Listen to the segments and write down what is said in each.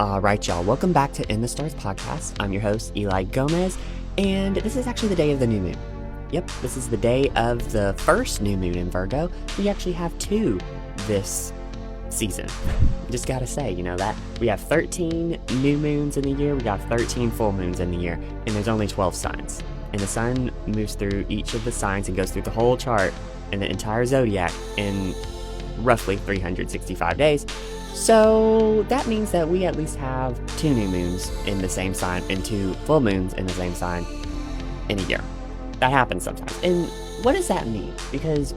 All right, y'all. Welcome back to In the Stars podcast. I'm your host, Eli Gomez, and this is actually the day of the new moon. Yep, this is the day of the first new moon in Virgo. We actually have two this season. Just gotta say, that we have 13 new moons in the year, we got 13 full moons in the year, and there's only 12 signs. And the sun moves through each of the signs and goes through the whole chart and the entire zodiac in roughly 365 days. So that means that we at least have two new moons in the same sign and two full moons in the same sign in a year. That happens sometimes. And what does that mean? Because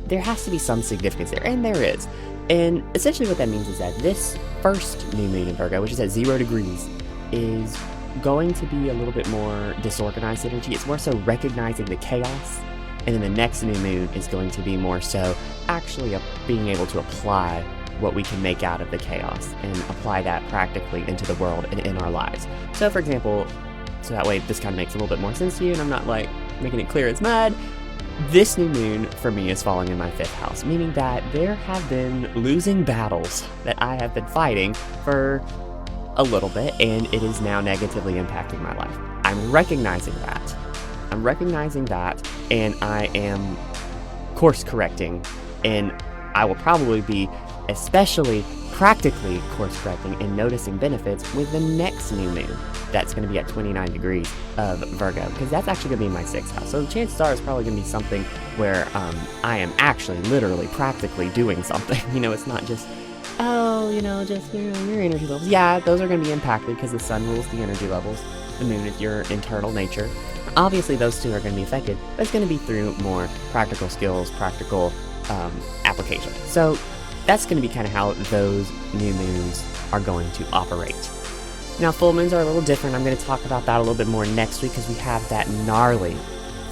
there has to be some significance there, and there is. And essentially what that means is that this first new moon in Virgo, which is at 0 degrees, is going to be a little bit more disorganized energy. It's more so recognizing the chaos. And then the next new moon is going to be more so actually being able to apply what we can make out of the chaos and apply that practically into the world and in our lives. So for example, so that way this kind of makes a little bit more sense to you and I'm not like making it clear as mud. This new moon for me is falling in my 5th house, meaning that there have been losing battles that I have been fighting for a little bit and it is now negatively impacting my life. I'm recognizing that and I am course correcting, and I will probably be especially practically course correcting and noticing benefits with the next new moon. That's going to be at 29 degrees of Virgo, because that's actually going to be my 6th house. So the chances are it's probably going to be something where I am actually literally practically doing something. It's not just, your energy levels. Yeah, those are going to be impacted because the sun rules the energy levels. The moon is your internal nature. Obviously, those two are going to be affected, but it's going to be through more practical skills, practical application. So that's going to be kind of how those new moons are going to operate. Now, full moons are a little different. I'm going to talk about that a little bit more next week because we have that gnarly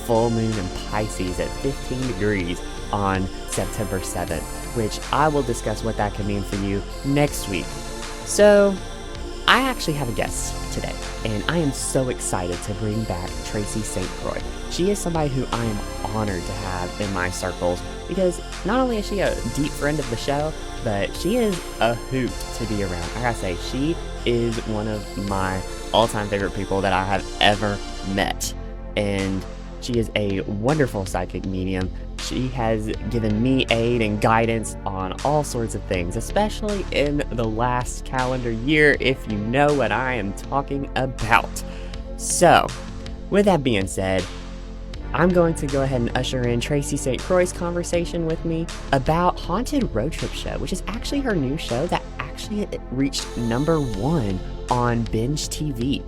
full moon in Pisces at 15 degrees on September 7th, which I will discuss what that can mean for you next week. So I actually have a guest today, and I am so excited to bring back Tracy St. Croi. She is somebody who I am honored to have in my circles because not only is she a deep friend of the show, but she is a hoot to be around. I gotta say, she is one of my all-time favorite people that I have ever met, and she is a wonderful psychic medium. She has given me aid and guidance on all sorts of things, especially in the last calendar year, if you know what I am talking about. So, with that being said, I'm going to go ahead and usher in Tracy St. Croix's conversation with me about Haunted Road Trip Show, which is actually her new show that actually reached #1 on Binge TV.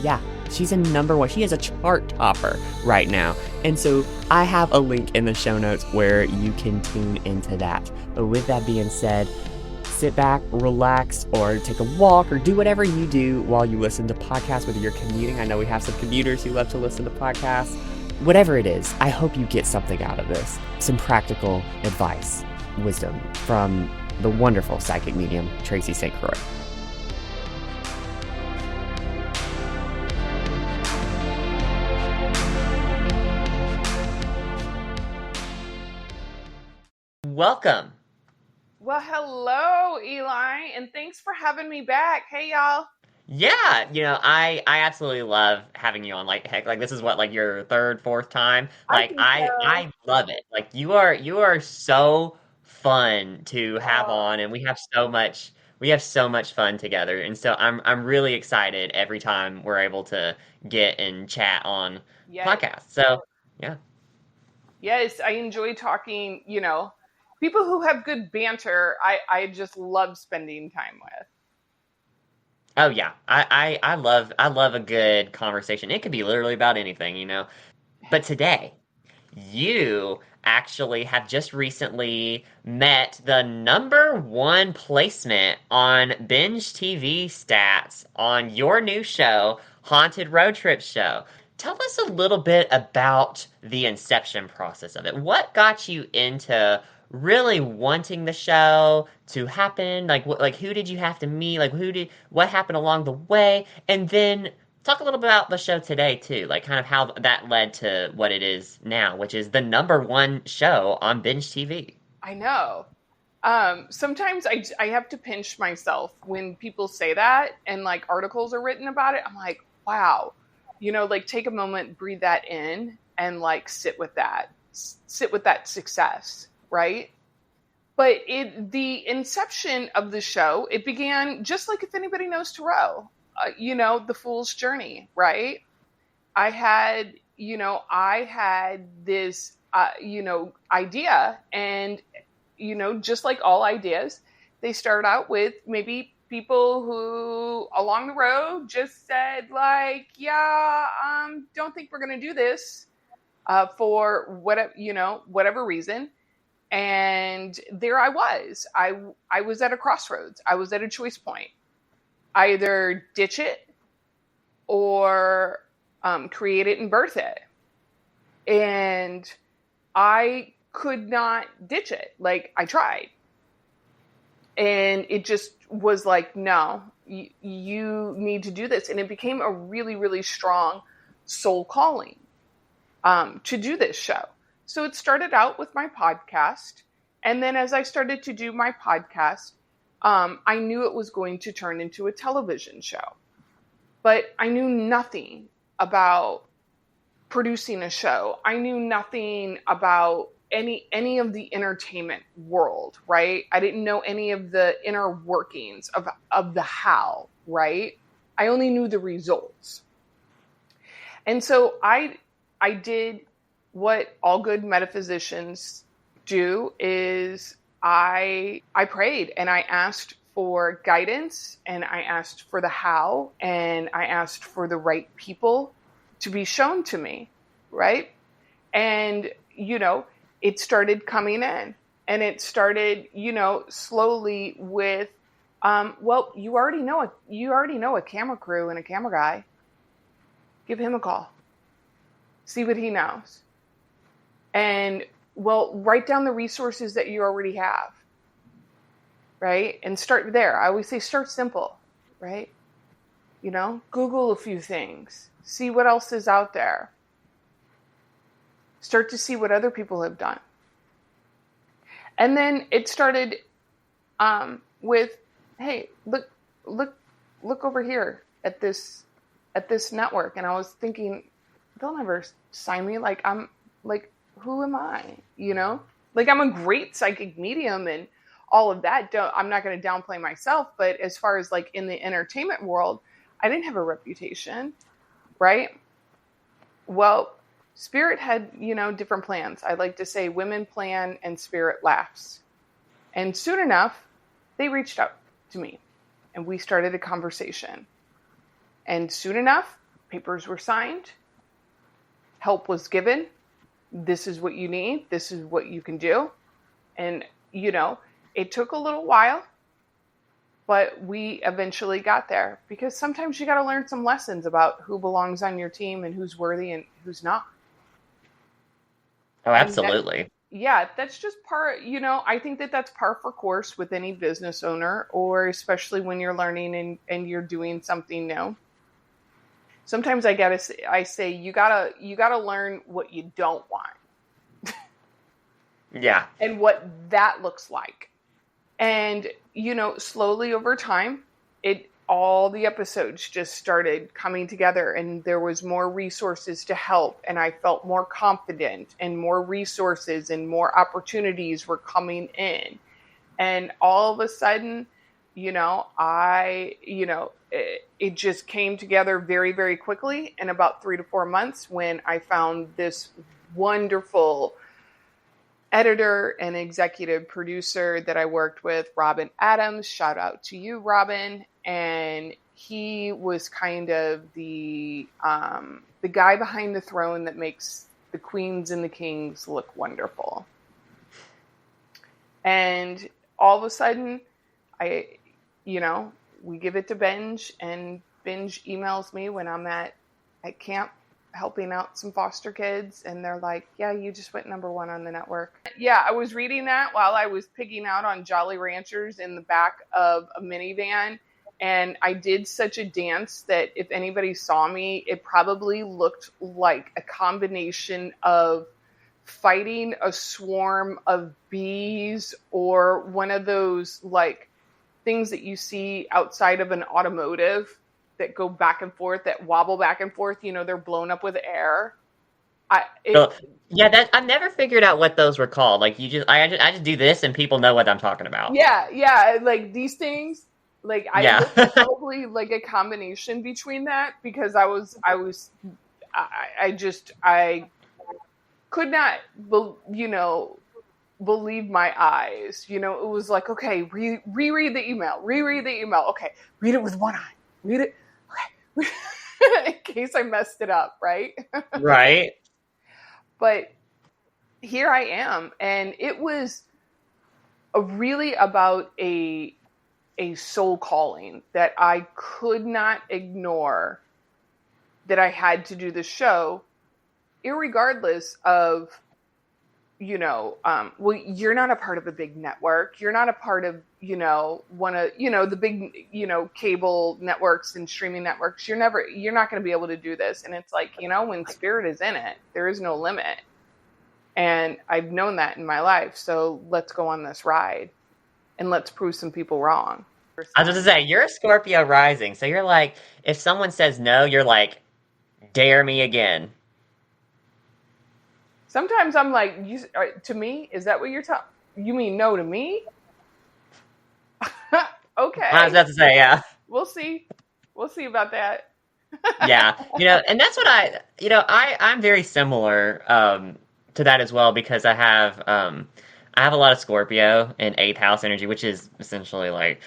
Yeah, she's a #1. She is a chart topper right now. And so I have a link in the show notes where you can tune into that. But with that being said, sit back, relax, or take a walk, or do whatever you do while you listen to podcasts, whether you're commuting. I know we have some commuters who love to listen to podcasts. Whatever it is, I hope you get something out of this. Some practical advice, wisdom from the wonderful psychic medium, Tracy St. Croi. Welcome. Well, hello, Eli, and thanks for having me back. Hey, y'all. Yeah, I absolutely love having you on. Like, heck, like this is what, like your 3rd, 4th time. I Like, think I so. I love it. Like, you are so fun to have on, and we have so much fun together. And so I'm really excited every time we're able to get and chat on Yes. podcasts. So, yeah. Yes, I enjoy talking, people who have good banter, I just love spending time with. Oh yeah, I love a good conversation. It could be literally about anything. But today, you actually have just recently met the #1 placement on Binge TV stats on your new show, Haunted Road Trip Show. Tell us a little bit about the inception process of it. What got you into really wanting the show to happen? Like who did you have to meet? What happened along the way? And then talk a little bit about the show today too, like kind of how that led to what it is now, which is the #1 show on Binge TV. I know. Sometimes I have to pinch myself when people say that and like articles are written about it. I'm like, wow, like take a moment, breathe that in and like sit with that success. Right. But the inception of the show, it began just like if anybody knows Tarot, the Fool's Journey, right? I had this, idea and, just like all ideas, they start out with maybe people who along the road just said like, yeah, don't think we're going to do this, for whatever reason. And there I was. I was at a crossroads. I was at a choice point. Either ditch it or create it and birth it. And I could not ditch it. Like I tried. And it just was like, no, you need to do this. And it became a really, really strong soul calling to do this show. So it started out with my podcast. And then as I started to do my podcast, I knew it was going to turn into a television show. But I knew nothing about producing a show. I knew nothing about any of the entertainment world, right? I didn't know any of the inner workings of the how, right? I only knew the results. And so I did what all good metaphysicians do is I prayed and I asked for guidance and I asked for the how and I asked for the right people to be shown to me, right? And, it started coming in and it started, slowly with, well, you already know a camera crew and a camera guy. Give him a call. See what he knows. And, well, write down the resources that you already have, right? And start there. I always say start simple, right? Google a few things. See what else is out there. Start to see what other people have done. And then it started with, hey, look over here at this network. And I was thinking, they'll never sign me. Like, I'm like, who am I? Like I'm a great psychic medium and all of that. I'm not going to downplay myself, but as far as like in the entertainment world, I didn't have a reputation, right? Well, Spirit had, different plans. I like to say women plan and Spirit laughs. And soon enough, they reached out to me and we started a conversation. And soon enough, papers were signed. Help was given. This is what you need. This is what you can do. And, it took a little while, but we eventually got there because sometimes you got to learn some lessons about who belongs on your team and who's worthy and who's not. Oh, absolutely. That's just part, I think that's par for course with any business owner, or especially when you're learning and you're doing something new. Sometimes I say you gotta learn what you don't want. Yeah. And what that looks like. And, slowly over time, all the episodes just started coming together and there was more resources to help. And I felt more confident and more resources and more opportunities were coming in. And all of a sudden, it just came together very, very quickly in about 3 to 4 months when I found this wonderful editor and executive producer that I worked with, Robin Adams. Shout out to you, Robin. And he was kind of the guy behind the throne that makes the queens and the kings look wonderful. And all of a sudden, we give it to Benj, and Benj emails me when I'm at camp helping out some foster kids, and they're like, yeah, you just went #1 on the network. Yeah, I was reading that while I was pigging out on Jolly Ranchers in the back of a minivan, and I did such a dance that if anybody saw me, it probably looked like a combination of fighting a swarm of bees or one of those like things that you see outside of an automotive that go back and forth, that wobble back and forth, they're blown up with air. So, yeah, that I've never figured out what those were called. Like I just do this and people know what I'm talking about. Yeah, like these things, like I Yeah. was probably like a combination between that, because I could not, believe my eyes. It was like, okay, reread the email. Okay, read it with one eye. Read it. Okay. In case I messed it up, right? Right. But here I am, and it was really about a soul calling that I could not ignore, that I had to do the show, irregardless of, well, you're not a part of a big network. You're not a part of, one of, the big, cable networks and streaming networks. You're not going to be able to do this. And it's like, when spirit is in it, there is no limit. And I've known that in my life. So let's go on this ride and let's prove some people wrong. I was going to say, you're a Scorpio rising. So you're like, if someone says no, you're like, dare me again. Sometimes I'm like, to me, is that what you're talking? You mean no to me? Okay. I was about to say, yeah. We'll see. We'll see about that. Yeah. And that's what I'm very similar to that as well, because I have a lot of Scorpio and 8th house energy, which is essentially like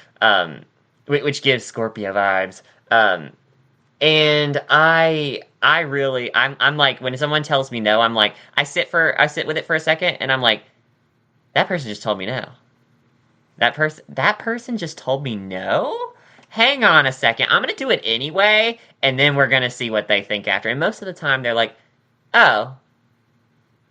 which gives Scorpio vibes. And I'm like, when someone tells me no, I'm like, I sit with it for a second, and I'm like, that person just told me no. That person just told me no? Hang on a second, I'm gonna do it anyway, and then we're gonna see what they think after. And most of the time they're like, oh,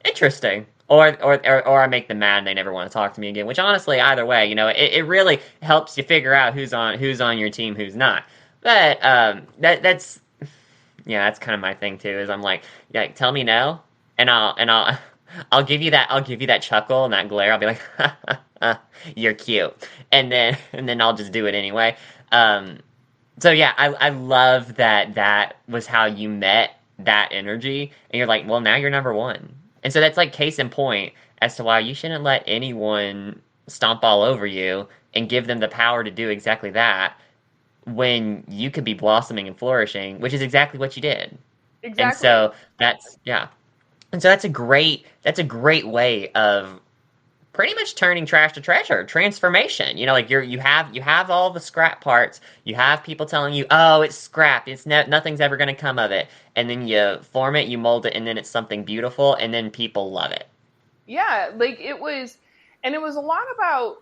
interesting. Or I make them mad and they never want to talk to me again, which honestly, either way, it really helps you figure out who's on your team, who's not. But that's kind of my thing too. Is I'm like, yeah, tell me no, and I'll give you that chuckle and that glare. I'll be like, you're cute, and then I'll just do it anyway. So yeah, I love that was how you met that energy, and you're like, well, now you're number one, and so that's like case in point as to why you shouldn't let anyone stomp all over you and give them the power to do exactly that, when you could be blossoming and flourishing, which is exactly what you did. Exactly. And so that's a great way of pretty much turning trash to treasure, transformation. Like you have all the scrap parts. You have people telling you, oh, it's scrap. It's nothing's ever going to come of it. And then you form it, you mold it, and then it's something beautiful, and then people love it. Yeah, like it was a lot about,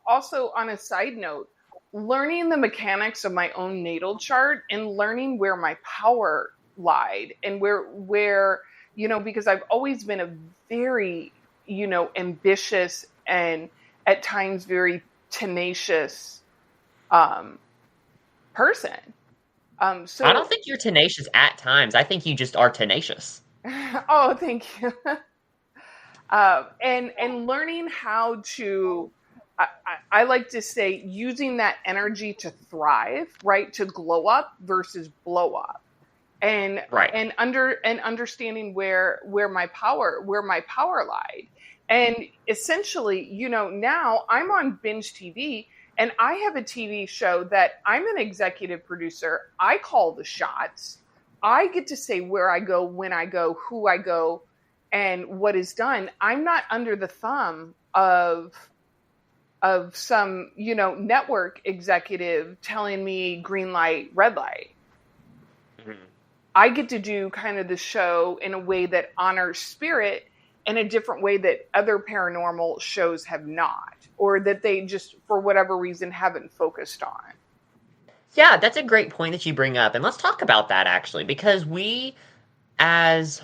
also on a side note, learning the mechanics of my own natal chart and learning where my power lied, and where because I've always been a very, ambitious and at times very tenacious person. So I don't think you're tenacious at times. I think you just are tenacious. Oh, thank you. And learning how to, I like to say, using that energy to thrive, right? To glow up versus blow up. And right. and understanding where my power lied. And essentially, now I'm on Binge TV, and I have a TV show that I'm an executive producer. I call the shots. I get to say where I go, when I go, who I go, and what is done. I'm not under the thumb of some, network executive telling me green light, red light. Mm-hmm. I get to do kind of the show in a way that honors spirit, in a different way that other paranormal shows have not, or that they just, for whatever reason, haven't focused on. Yeah, that's a great point that you bring up. And let's talk about that, actually, because we, as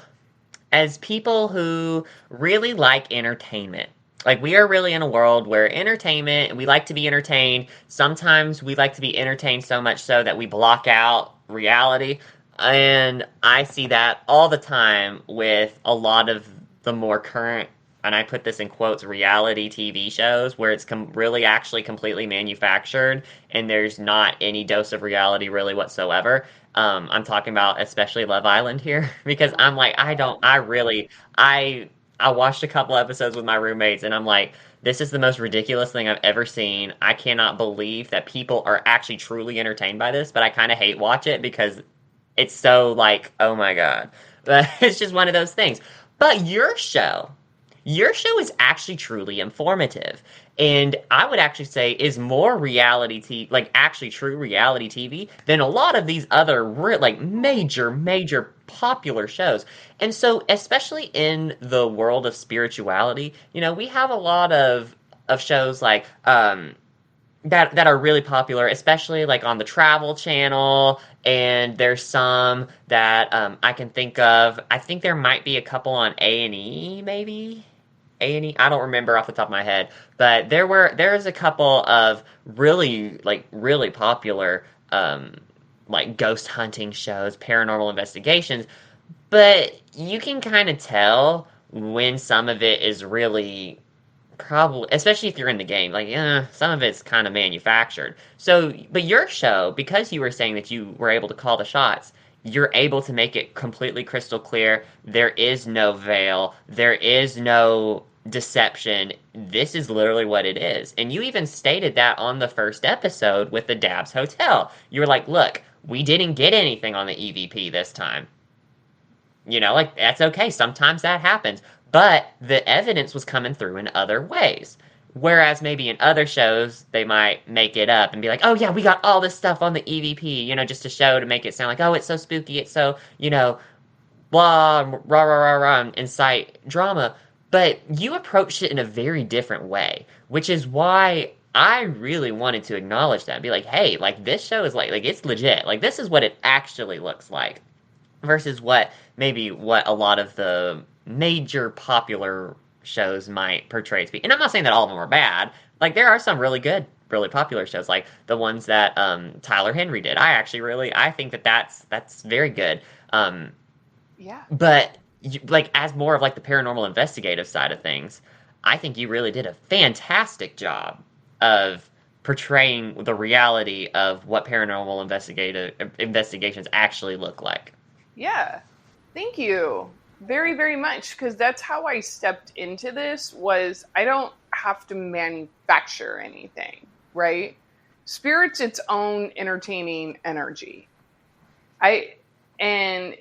people who really like entertainment, like, we are really in a world where entertainment, we like to be entertained. Sometimes we like to be entertained so much so that we block out reality. And I see that all the time with a lot of the more current, and I put this in quotes, reality TV shows where it's really actually completely manufactured and there's not any dose of reality really whatsoever. I'm talking about especially Love Island here because I'm like, I I watched a couple episodes with my roommates and I'm like, this is the most ridiculous thing I've ever seen. I cannot believe that people are actually truly entertained by this, but I kind of hate watch it because it's so like, oh my god. But it's just one of those things. But your show is actually truly informative. And I would actually say is more reality TV, like actually true reality TV, than a lot of these other like major popular shows. And so, especially in the world of spirituality, we have a lot of shows like that are really popular, especially like on the Travel Channel, and there's some that I can think of. I think there might be a couple on A&E, maybe A&E. I don't remember off the top of my head, but there's a couple of really popular like ghost hunting shows, paranormal investigations, but you can kind of tell when some of it is really probably, especially if you're in the game, like, some of it's kind of manufactured. So, but your show, because you were saying that you were able to call the shots, you're able to make it completely crystal clear. There is no veil. There is no deception. This is literally what it is. And you even stated that on the first episode with the Dabs Hotel. You were like, look, we didn't get anything on the EVP this time. Like, that's okay. Sometimes that happens. But the evidence was coming through in other ways. Whereas maybe in other shows, they might make it up and be like, oh yeah, we got all this stuff on the EVP, just to show, to make it sound like, oh, it's so spooky, it's so, blah, rah, rah, rah, rah, incite drama. But you approached it in a very different way, which is why I really wanted to acknowledge that and be like, hey, like, this show is like it's legit. Like, this is what it actually looks like. Versus what a lot of the major popular shows might portray it to be. And I'm not saying that all of them are bad. Like, there are some really good, really popular shows, like the ones that Tyler Henry did. I think that's very good. Yeah. But like, as more of like the paranormal investigative side of things, I think you really did a fantastic job of portraying the reality of what paranormal investigations actually look like. Yeah. Thank you very, very much. Because that's how I stepped into this, was I don't have to manufacture anything, right? Spirit's its own entertaining energy. That is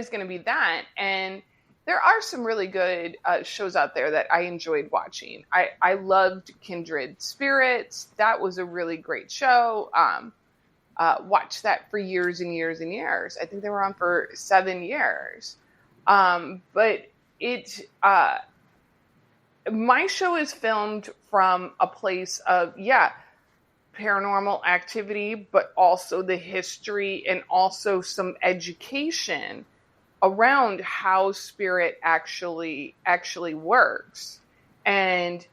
going to be that. And there are some really good shows out there that I enjoyed watching. I loved Kindred Spirits. That was a really great show. Watched that for years and years and years. I think they were on for 7 years. But my show is filmed from a place of, paranormal activity, but also the history and also some education around how spirit actually works. And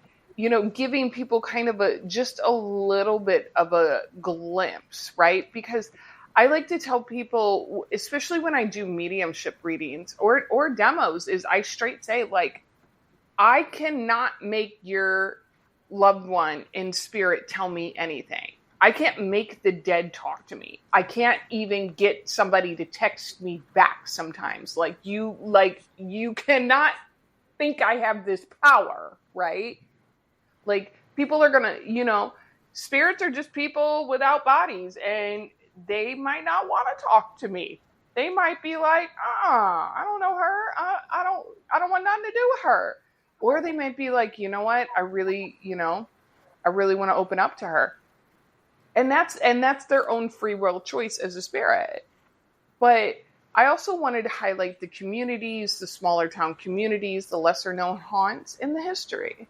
giving people kind of just a little bit of a glimpse, right? Because I like to tell people, especially when I do mediumship readings or demos, is I straight say, like, I cannot make your loved one in spirit tell me anything. I can't make the dead talk to me. I can't even get somebody to text me back sometimes. Like, you cannot think I have this power, right? Like, people are gonna, spirits are just people without bodies, and they might not want to talk to me. They might be like, I don't know her. I don't want nothing to do with her. Or they might be like, you know what? I really want to open up to her. And that's their own free will choice as a spirit. But I also wanted to highlight the communities, the smaller town communities, the lesser known haunts in the history.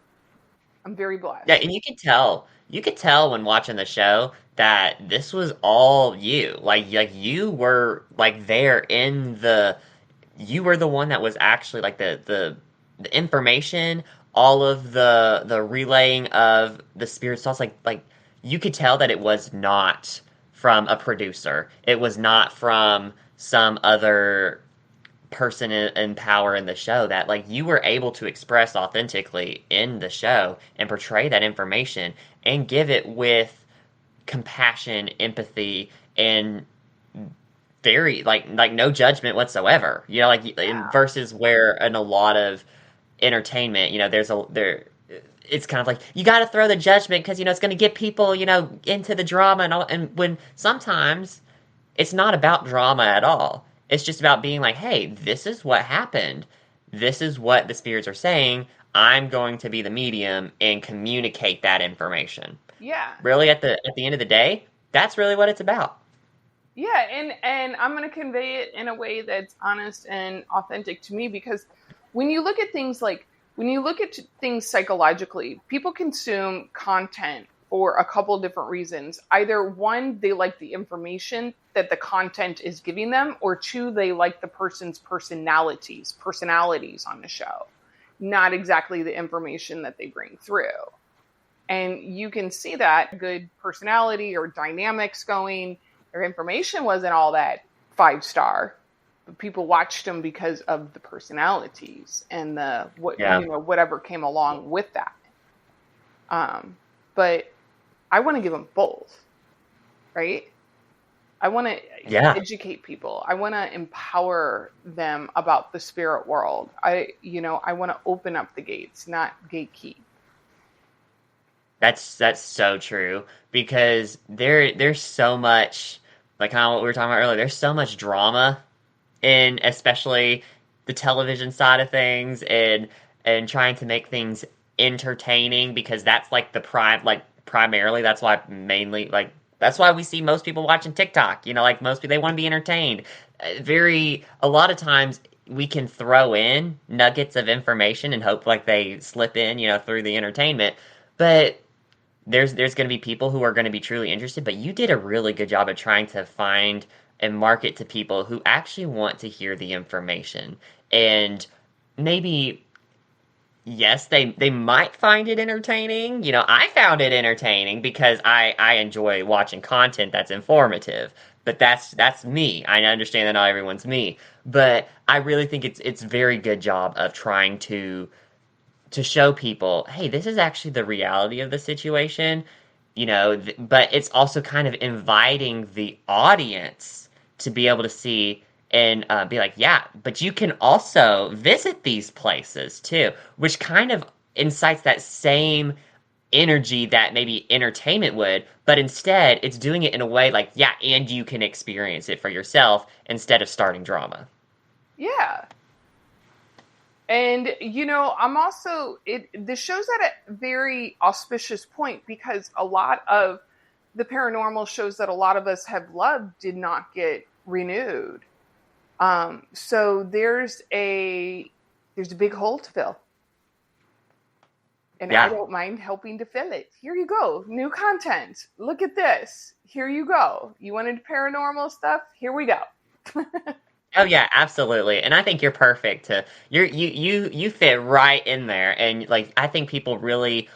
I'm very blessed. Yeah, and you could tell when watching the show that this was all you. Like you were like there you were the one that was actually like the information, all of the relaying of the spirit thoughts, like you could tell that it was not from a producer. It was not from some other person in power in the show that like you were able to express authentically in the show and portray that information and give it with compassion, empathy, and very like no judgment whatsoever. You know, like Yeah. versus where in a lot of entertainment, you know, there it's kind of like you got to throw the judgment because you know it's going to get people into the drama and all. And when sometimes it's not about drama at all. It's just about being like, hey, this is what happened. This is what the spirits are saying. I'm going to be the medium and communicate that information. Yeah. Really, at the end of the day, that's really what it's about. Yeah, and I'm going to convey it in a way that's honest and authentic to me, because when you look at things like when you look at things psychologically, people consume content for a couple different reasons. Either one, they like the information that the content is giving them, or two, they like the person's personalities on the show, not exactly the information that they bring through. And you can see that good personality or dynamics going. Their information wasn't all that 5-star, but people watched them because of the personalities and whatever came along with that. But I want to give them both, right? I want to educate people. I want to empower them about the spirit world. I want to open up the gates, not gatekeep. That's so true because there's so much like kind of what we were talking about earlier. There's so much drama in especially the television side of things and trying to make things entertaining because that's like primarily that's why mainly like that's why we see most people watching TikTok. You know, like most people they want to be entertained. A lot of times we can throw in nuggets of information and hope like they slip in, through the entertainment. But there's going to be people who are going to be truly interested, but you did a really good job of trying to find and market to people who actually want to hear the information. And maybe, yes, they might find it entertaining. I found it entertaining because I enjoy watching content that's informative. But that's me. I understand that not everyone's me. But I really think it's very good job of trying to show people, hey, this is actually the reality of the situation, but it's also kind of inviting the audience to be able to see and be like, yeah, but you can also visit these places too, which kind of incites that same energy that maybe entertainment would, but instead it's doing it in a way like, yeah, and you can experience it for yourself instead of starting drama. Yeah. And, I'm also, this shows at a very auspicious point because a lot of the paranormal shows that a lot of us have loved did not get renewed. So there's a big hole to fill. And yeah. I don't mind helping to fill it. Here you go. New content. Look at this. Here you go. You wanted paranormal stuff? Here we go. Oh yeah, absolutely, and I think you're perfect. You fit right in there, and like I think people really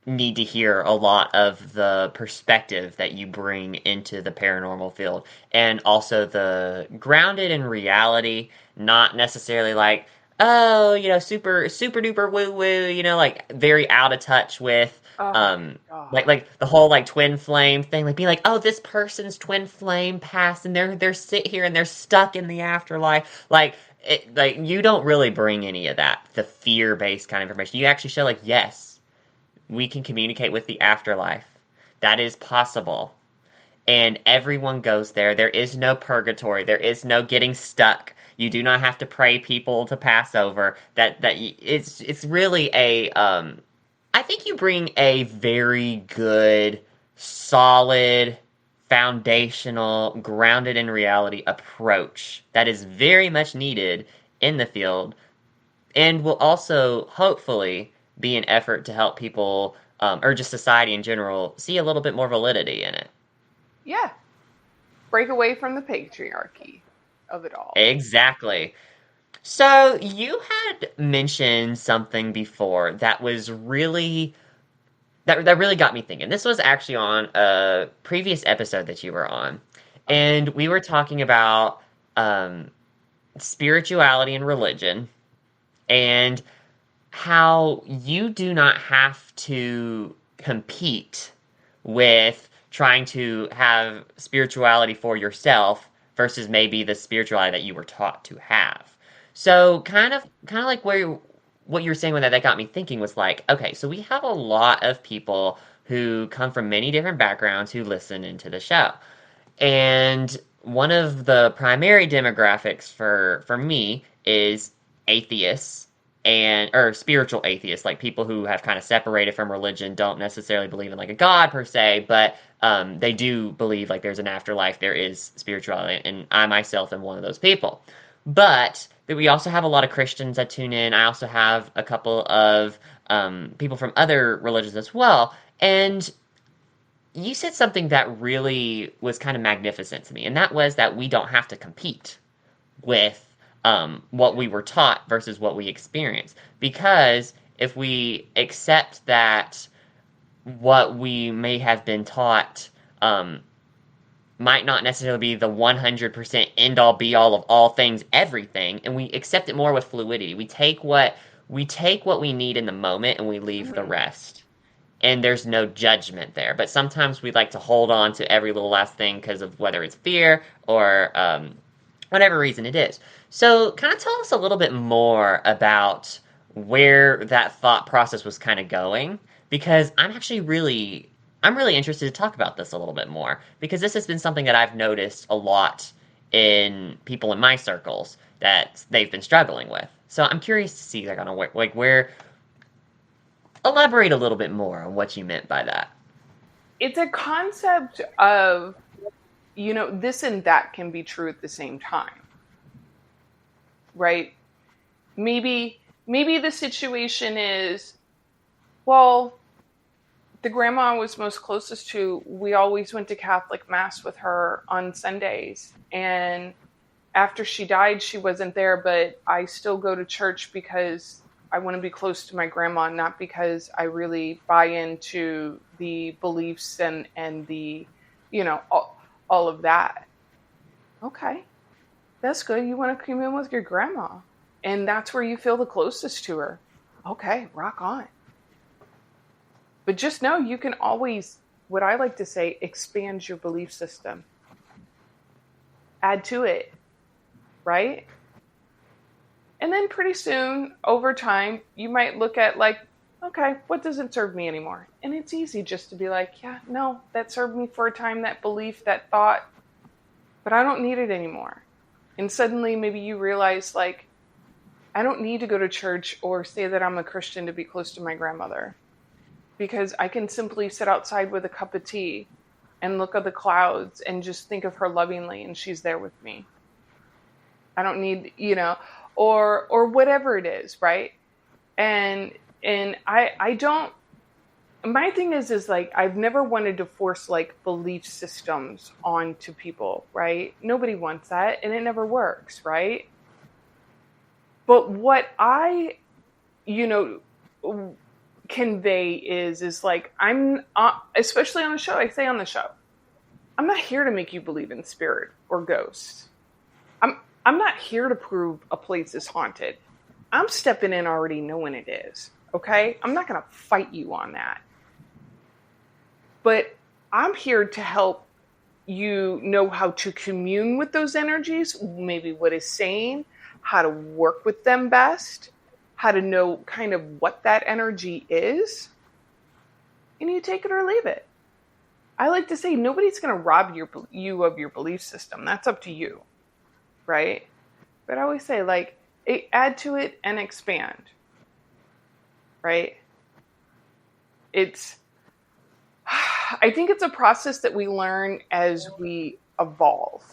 need to hear a lot of the perspective that you bring into the paranormal field, and also the grounded in reality, not necessarily like super duper woo woo, like very out of touch with. Like the whole like twin flame thing, like being like, oh, this person's twin flame passed, and they're sit here and they're stuck in the afterlife. Like you don't really bring any of that, the fear based kind of information. You actually show like, yes, we can communicate with the afterlife. That is possible, and everyone goes there. There is no purgatory. There is no getting stuck. You do not have to pray people to pass over. It's really a I think you bring a very good, solid, foundational, grounded in reality approach that is very much needed in the field and will also, hopefully, be an effort to help people, or just society in general, see a little bit more validity in it. Yeah. Break away from the patriarchy of it all. Exactly. So, you had mentioned something before that was really, that really got me thinking. This was actually on a previous episode that you were on. And we were talking about spirituality and religion, and how you do not have to compete with trying to have spirituality for yourself versus maybe the spirituality that you were taught to have. So kind of like what you were saying with that got me thinking was like, okay, so we have a lot of people who come from many different backgrounds who listen into the show. And one of the primary demographics for me is atheists or spiritual atheists, like people who have kind of separated from religion, don't necessarily believe in like a god per se, but they do believe like there's an afterlife, there is spirituality, and I myself am one of those people. But we also have a lot of Christians that tune in. I also have a couple of people from other religions as well, and you said something that really was kind of magnificent to me, and that was that we don't have to compete with what we were taught versus what we experience. Because if we accept that what we may have been taught might not necessarily be the 100% end-all be-all of all things, everything, and we accept it more with fluidity. We take what we need in the moment and we leave the rest. And there's no judgment there. But sometimes we like to hold on to every little last thing because of whether it's fear or whatever reason it is. So kind of tell us a little bit more about where that thought process was kind of going, because I'm really interested to talk about this a little bit more, because this has been something that I've noticed a lot in people in my circles that they've been struggling with. So I'm curious to see where elaborate a little bit more on what you meant by that. It's a concept of, this and that can be true at the same time. Right? Maybe the situation is, well, the grandma I was most closest to, we always went to Catholic Mass with her on Sundays. And after she died, she wasn't there, but I still go to church because I want to be close to my grandma, not because I really buy into the beliefs and the, all of that. Okay, that's good. You want to come in with your grandma, and that's where you feel the closest to her. Okay, rock on. But just know you can always, what I like to say, expand your belief system. Add to it, right? And then pretty soon, over time, you might look at like, okay, what doesn't serve me anymore? And it's easy just to be like, yeah, no, that served me for a time, that belief, that thought, but I don't need it anymore. And suddenly maybe you realize like, I don't need to go to church or say that I'm a Christian to be close to my grandmother, because I can simply sit outside with a cup of tea and look at the clouds and just think of her lovingly, and she's there with me. I don't need, or whatever it is, right? And I don't, my thing is like, I've never wanted to force like belief systems onto people, right? Nobody wants that, and it never works, right? But what I, convey is like, I'm, especially on the show, I say on the show, I'm not here to make you believe in spirit or ghosts. I'm not here to prove a place is haunted. I'm stepping in already knowing it is, okay? I'm not going to fight you on that. But I'm here to help you know how to commune with those energies, maybe what is sane, how to work with them best, how to know kind of what that energy is, and you take it or leave it. I like to say nobody's going to rob you of your belief system. That's up to you. Right? But I always say, like, add to it and expand. Right? I think it's a process that we learn as we evolve.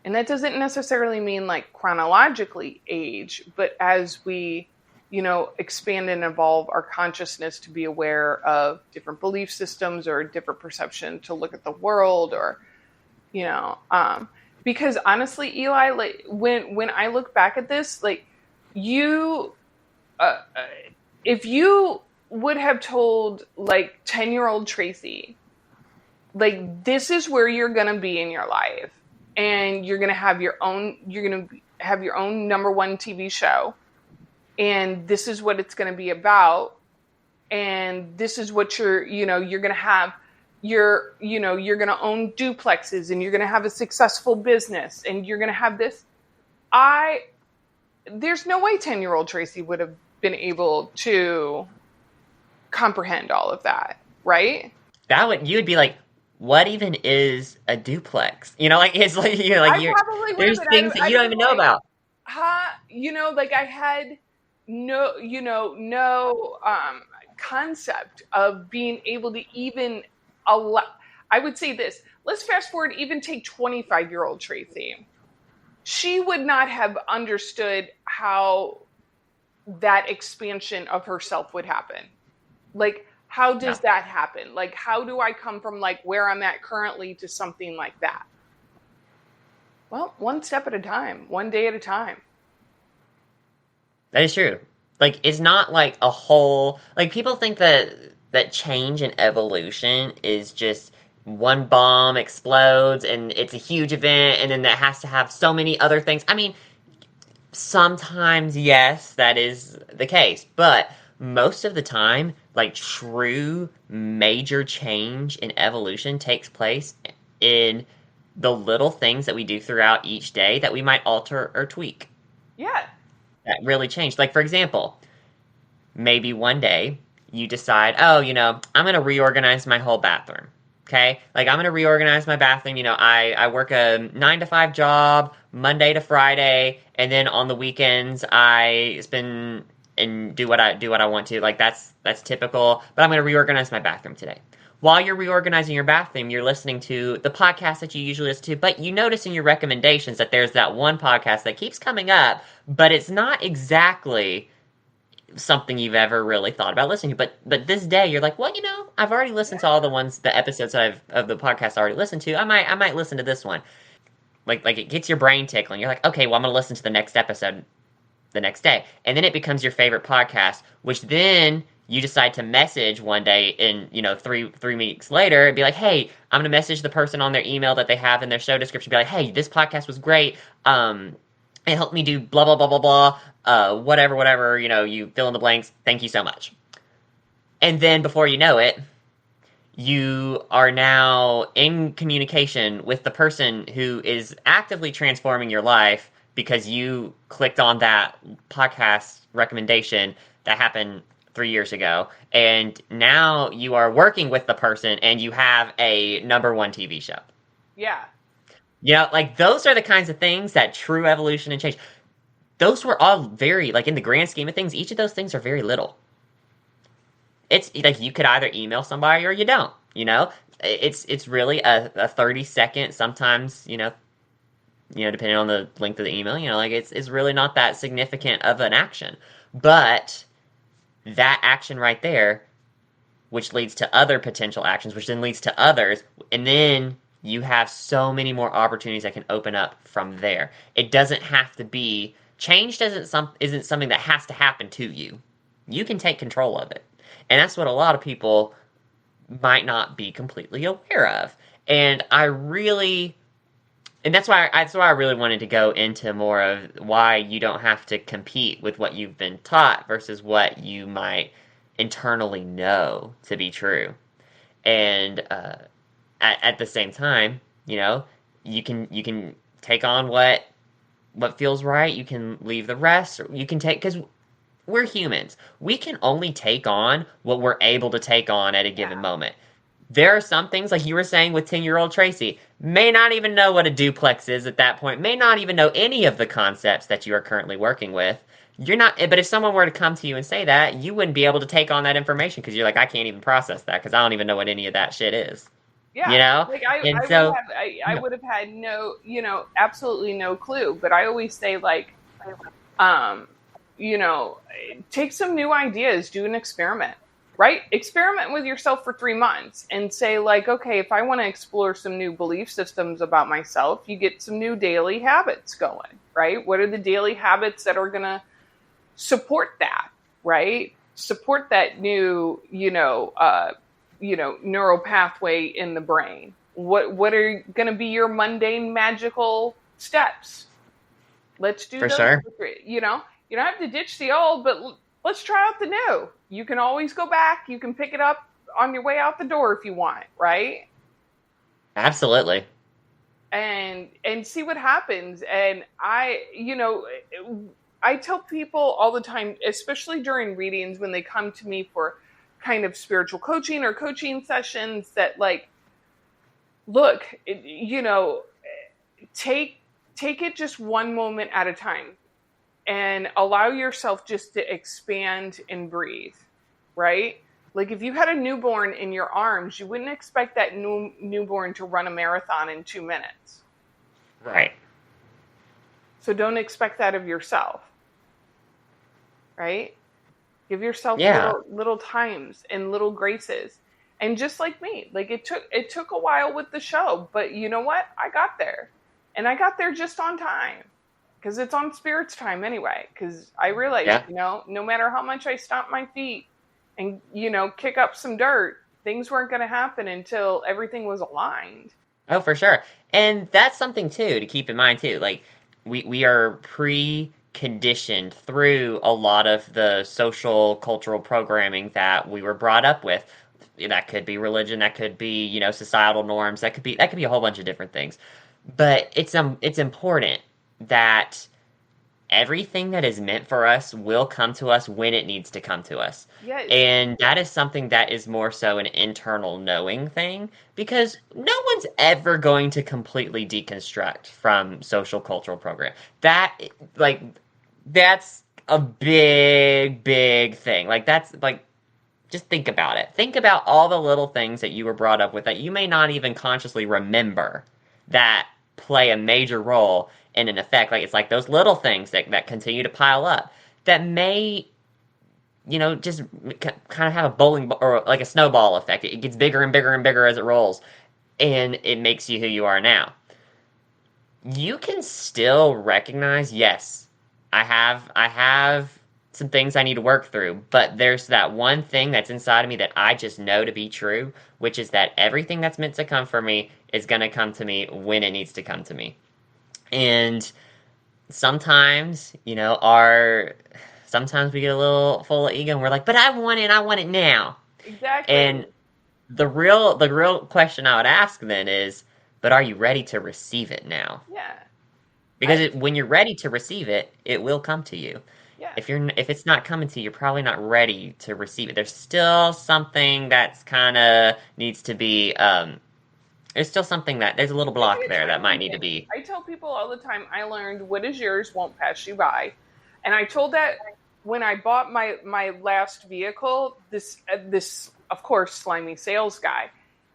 And that doesn't necessarily mean like chronologically age, but as we, expand and evolve our consciousness to be aware of different belief systems or different perception to look at the world, or, because honestly, Eli, like when I look back at this, like if you would have told like 10-year-old Tracy, like, this is where you're going to be in your life, and you're going to have your own number one TV show, and this is what it's going to be about, and this is what you're going to have you're going to own duplexes, and you're going to have a successful business, and you're going to have this. There's no way 10-year-old Tracy would have been able to comprehend all of that, right? You would be like, what even is a duplex? It's like, there's things that you don't even know about. I had no concept of being able to even allow. I would say this. Let's fast forward, even take 25-year-old Tracy. She would not have understood how that expansion of herself would happen. Like, how does that happen? Like, how do I come from like where I'm at currently to something like that? Well, one step at a time, one day at a time. That is true. Like, it's not like a whole, like, people think that change and evolution is just one bomb explodes and it's a huge event, and then that has to have so many other things. I mean, sometimes, yes, that is the case, but most of the time, like, true major change in evolution takes place in the little things that we do throughout each day that we might alter or tweak. Yeah. That really changed. Like, for example, maybe one day you decide, I'm going to reorganize my whole bathroom. Okay? Like, I'm going to reorganize my bathroom. I work a 9-to-5 job, Monday to Friday, and then on the weekends I spend and do what I want to. Like, that's typical, but I'm going to reorganize my bathroom today. While you're reorganizing your bathroom, you're listening to the podcast that you usually listen to, but you notice in your recommendations that there's that one podcast that keeps coming up, but it's not exactly something you've ever really thought about listening to. But this day, you're like, well, I've already listened to all the episodes that of the podcast I already listened to. I might listen to this one. Like it gets your brain tickling. You're like, okay, well, I'm going to listen to the next episode the next day. And then it becomes your favorite podcast, which then you decide to message one day in, 3 weeks later and be like, hey, I'm going to message the person on their email that they have in their show description, be like, hey, this podcast was great. It helped me do blah, blah, blah, blah, blah, whatever, you fill in the blanks. Thank you so much. And then before you know it, you are now in communication with the person who is actively transforming your life because you clicked on that podcast recommendation that happened 3 years ago. And now you are working with the person and you have a number one TV show. Yeah. Like, those are the kinds of things that true evolution and change. Those were all very, like, in the grand scheme of things, each of those things are very little. It's like you could either email somebody or you don't, It's really a 30-second, sometimes, depending on the length of the email, it's really not that significant of an action. But that action right there, which leads to other potential actions, which then leads to others, and then you have so many more opportunities that can open up from there. It doesn't have to be, change isn't something that has to happen to you. You can take control of it. And that's what a lot of people might not be completely aware of. And that's why I really wanted to go into more of why you don't have to compete with what you've been taught versus what you might internally know to be true. And at the same time, you can take on what feels right. You can leave the rest. Or you can take, because we're humans. We can only take on what we're able to take on at a given moment. There are some things, like you were saying with 10-year-old Tracy, may not even know what a duplex is at that point, may not even know any of the concepts that you are currently working with. But if someone were to come to you and say that, you wouldn't be able to take on that information because you're like, I can't even process that because I don't even know what any of that shit is. Yeah. Like I would have had no, absolutely no clue. But I always say, like, take some new ideas, do an experiment. Right? Experiment with yourself for 3 months and say, like, okay, if I want to explore some new belief systems about myself, you get some new daily habits going, right? What are the daily habits that are going to support that, right? Support that new, neural pathway in the brain, What are going to be your mundane magical steps? Let's do For those. sure. You know, you don't have to ditch the old, but let's try out the new. You can always go back. You can pick it up on your way out the door if you want, right? Absolutely. And see what happens. And I tell people all the time, especially during readings when they come to me for kind of spiritual coaching or coaching sessions, that like, look, take it just one moment at a time and allow yourself just to expand and breathe, right? Like if you had a newborn in your arms, you wouldn't expect that newborn to run a marathon in 2 minutes. Right. So don't expect that of yourself, right? Give yourself little times and little graces. And just like me, like it took a while with the show, but you know what? I got there. And I got there just on time. Because it's on Spirit's time anyway. Because I realized, no matter how much I stomp my feet and, kick up some dirt, things weren't going to happen until everything was aligned. Oh, for sure. And that's something, too, to keep in mind, too. Like, we are pre-conditioned through a lot of the social, cultural programming that we were brought up with. That could be religion, that could be, societal norms, that could be a whole bunch of different things. But it's important that everything that is meant for us will come to us when it needs to come to us. Yes. And that is something that is more so an internal knowing thing, because no one's ever going to completely deconstruct from social cultural program. That's a big, big thing. Like, that's, like, just think about it. Think about all the little things that you were brought up with that you may not even consciously remember that play a major role in an effect. Like, it's like those little things that continue to pile up that may, just kind of have a bowling or like a snowball effect. It gets bigger and bigger and bigger as it rolls, and it makes you who you are now. You can still recognize, yes, I have some things I need to work through, but there's that one thing that's inside of me that I just know to be true, which is that everything that's meant to come for me is going to come to me when it needs to come to me. And sometimes, sometimes we get a little full of ego and we're like, but I want it now. Exactly. And the real question I would ask then is, but are you ready to receive it now? Yeah. Because when you're ready to receive it, it will come to you. Yeah. If it's not coming to you, you're probably not ready to receive it. There's still something that's kind of needs to be. There's still something there's a little block there that might need to be. I tell people all the time, I learned what is yours won't pass you by, and I told that when I bought my last vehicle. This of course slimy sales guy,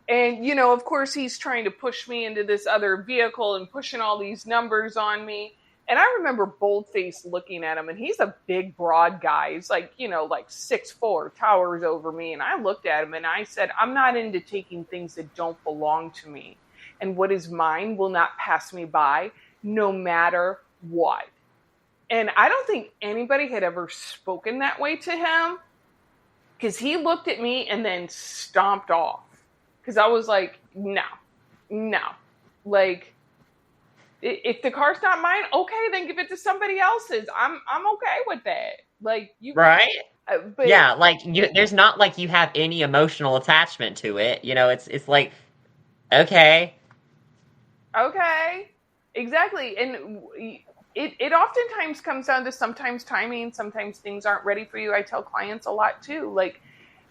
and of course he's trying to push me into this other vehicle and pushing all these numbers on me. And I remember bold-faced looking at him, and he's a big, broad guy. He's like, like 6'4", towers over me. And I looked at him and I said, I'm not into taking things that don't belong to me. And what is mine will not pass me by, no matter what. And I don't think anybody had ever spoken that way to him, because he looked at me and then stomped off. Because I was like, no. Like, if the car's not mine, okay, then give it to somebody else's. I'm okay with that. Like, you right? But yeah, like there's not like you have any emotional attachment to it. It's like, okay, exactly. And it oftentimes comes down to sometimes timing. Sometimes things aren't ready for you. I tell clients a lot too. Like,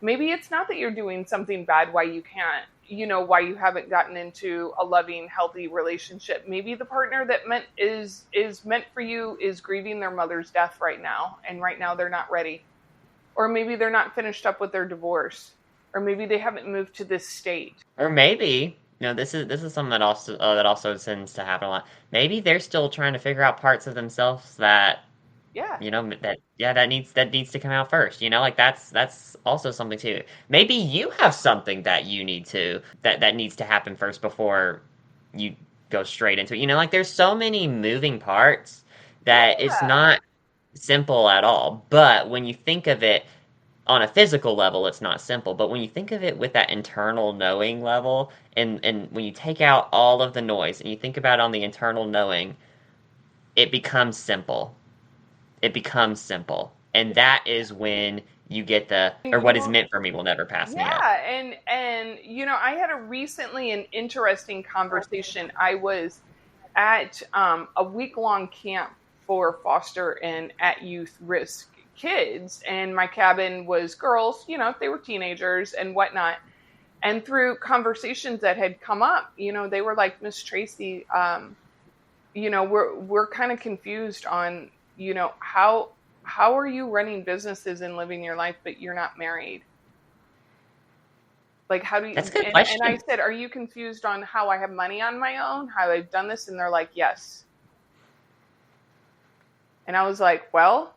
maybe it's not that you're doing something bad why you can't. Why you haven't gotten into a loving, healthy relationship. Maybe the partner that is meant for you is grieving their mother's death right now, and right now they're not ready. Or maybe they're not finished up with their divorce, or maybe they haven't moved to this state. Or maybe this is something that also tends to happen a lot. Maybe they're still trying to figure out parts of themselves that that needs to come out first. Like that's also something too. Maybe you have something that you need to that needs to happen first before you go straight into it. Like there's so many moving parts that it's not simple at all. But when you think of it on a physical level, it's not simple. But when you think of it with that internal knowing level, and when you take out all of the noise and you think about it on the internal knowing, it becomes simple. It becomes simple. And that is when you get or what is meant for me will never pass me up. Yeah, and I had recently an interesting conversation. I was at a week-long camp for foster and at youth risk kids, and my cabin was girls, they were teenagers and whatnot. And through conversations that had come up, they were like, Miss Tracy, we're kind of confused on, how are you running businesses and living your life, but you're not married? Like, how do you? That's a good question. And I said, are you confused on how I have money on my own, how I've done this? And they're like, yes. And I was like, well,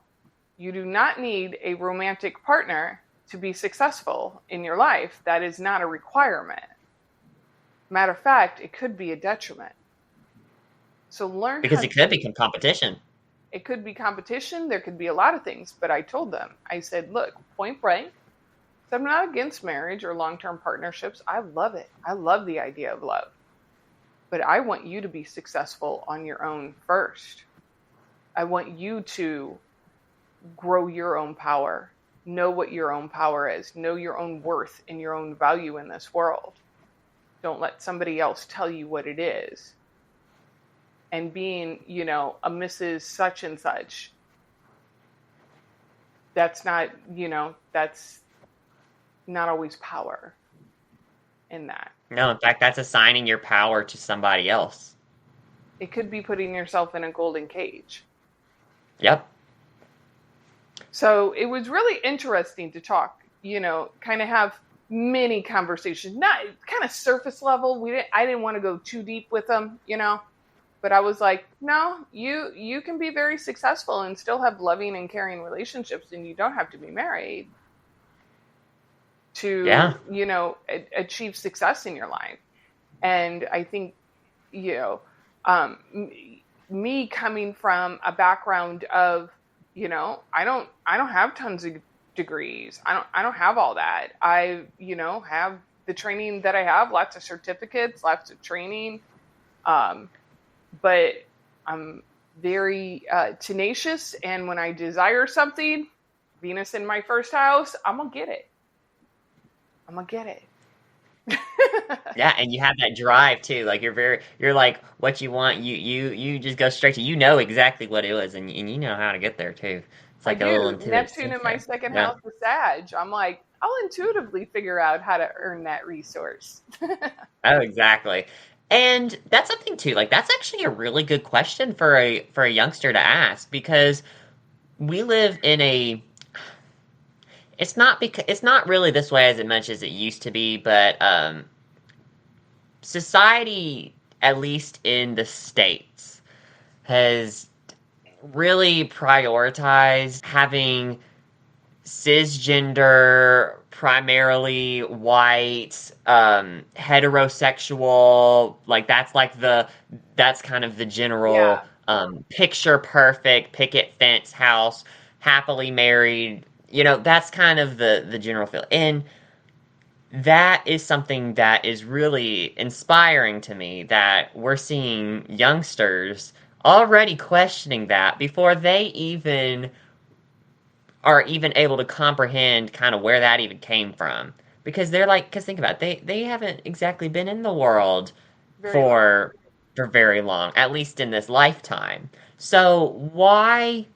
you do not need a romantic partner to be successful in your life. That is not a requirement. Matter of fact, it could be a detriment. So learn. Because it could become competition. It could be competition. There could be a lot of things. But I told them, I said, look, point blank, I'm not against marriage or long-term partnerships. I love it. I love the idea of love. But I want you to be successful on your own first. I want you to grow your own power, know what your own power is, know your own worth and your own value in this world. Don't let somebody else tell you what it is. And being, a Mrs. Such and such, that's not, that's not always power in that. No, in fact, that's assigning your power to somebody else. It could be putting yourself in a golden cage. Yep. So it was really interesting to talk, kind of have many conversations, not kind of surface level. I didn't want to go too deep with them, but I was like, no, you can be very successful and still have loving and caring relationships, and you don't have to be married to, achieve success in your life. And I think, me coming from a background of, I don't have tons of degrees. I don't have all that. I, have the training that I have, lots of certificates, lots of training. But I'm very tenacious. And when I desire something, Venus in my first house, I'm going to get it. Yeah, and you have that drive too. Like you're like what you want. You just go straight to exactly what it was, and you know how to get there too. It's like a little intuitive. Neptune in my second house is Sag. I'm like, I'll intuitively figure out how to earn that resource. Oh, exactly. And that's something too. Like that's actually a really good question for a youngster to ask, because we live in a. It's not really this way as much as it used to be, but society, at least in the States, has really prioritized having cisgender, primarily white, heterosexual, that's kind of the general picture perfect, picket fence house, happily married. That's kind of the general feel. And that is something that is really inspiring to me, that we're seeing youngsters already questioning that before they even are even able to comprehend kind of where that even came from. Because because think about it, they haven't exactly been in the world for very long, at least in this lifetime. So why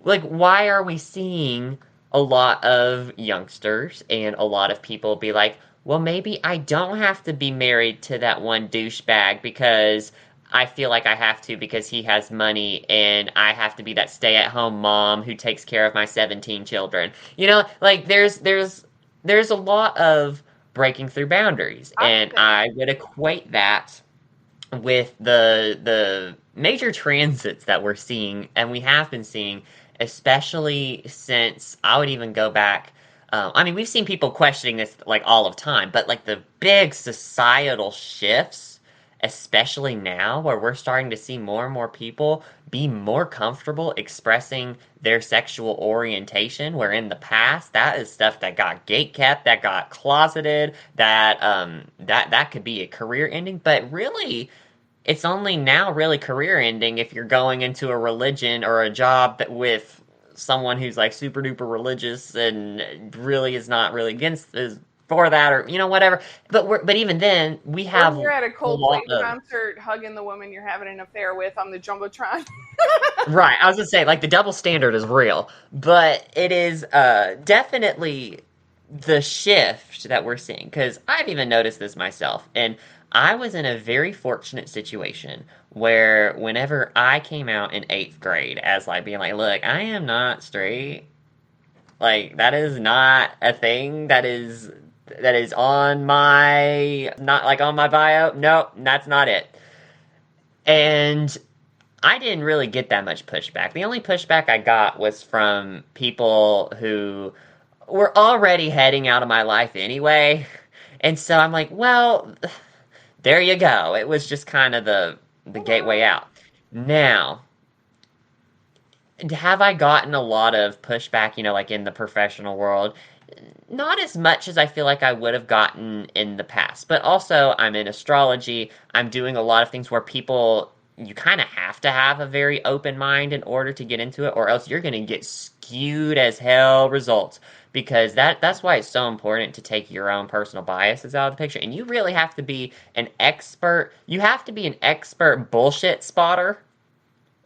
are we seeing a lot of youngsters and a lot of people be like, well, maybe I don't have to be married to that one douchebag because I feel like I have to because he has money, and I have to be that stay-at-home mom who takes care of my 17 children. There's a lot of breaking through boundaries, and I would equate that with the major transits that we're seeing, and we have been seeing, especially since I would even go back. We've seen people questioning this all of time, but the big societal shifts especially now where we're starting to see more and more people be more comfortable expressing their sexual orientation, where in the past that is stuff that got gatekept, that got closeted, that could be a career ending. But really, it's only now really career ending if you're going into a religion or a job that with someone who's like super duper religious and really is not really against is for that, or whatever. But even then we have Or you're at a a lot Coldplay of concert hugging the woman you're having an affair with on the Jumbotron. right. I was gonna say, like, the double standard is real, but it is definitely the shift that we're seeing. Because I've even noticed this myself, and I was in a very fortunate situation where whenever I came out in 8th grade as like being like, look, I am not straight. Like, that is not a thing that is on my not like on my bio. Nope, that's not it. And I didn't really get that much pushback. The only pushback I got was from people who were already heading out of my life anyway. And so I'm like, well, there you go. It was just kind of the gateway out. Now, have I gotten a lot of pushback, like in the professional world? Not as much as I feel like I would have gotten in the past. But also, I'm in astrology. I'm doing a lot of things where you kind of have to have a very open mind in order to get into it, or else you're going to get skewed as hell results. Because that's why it's so important to take your own personal biases out of the picture. And you really have to be an expert. You have to be an expert bullshit spotter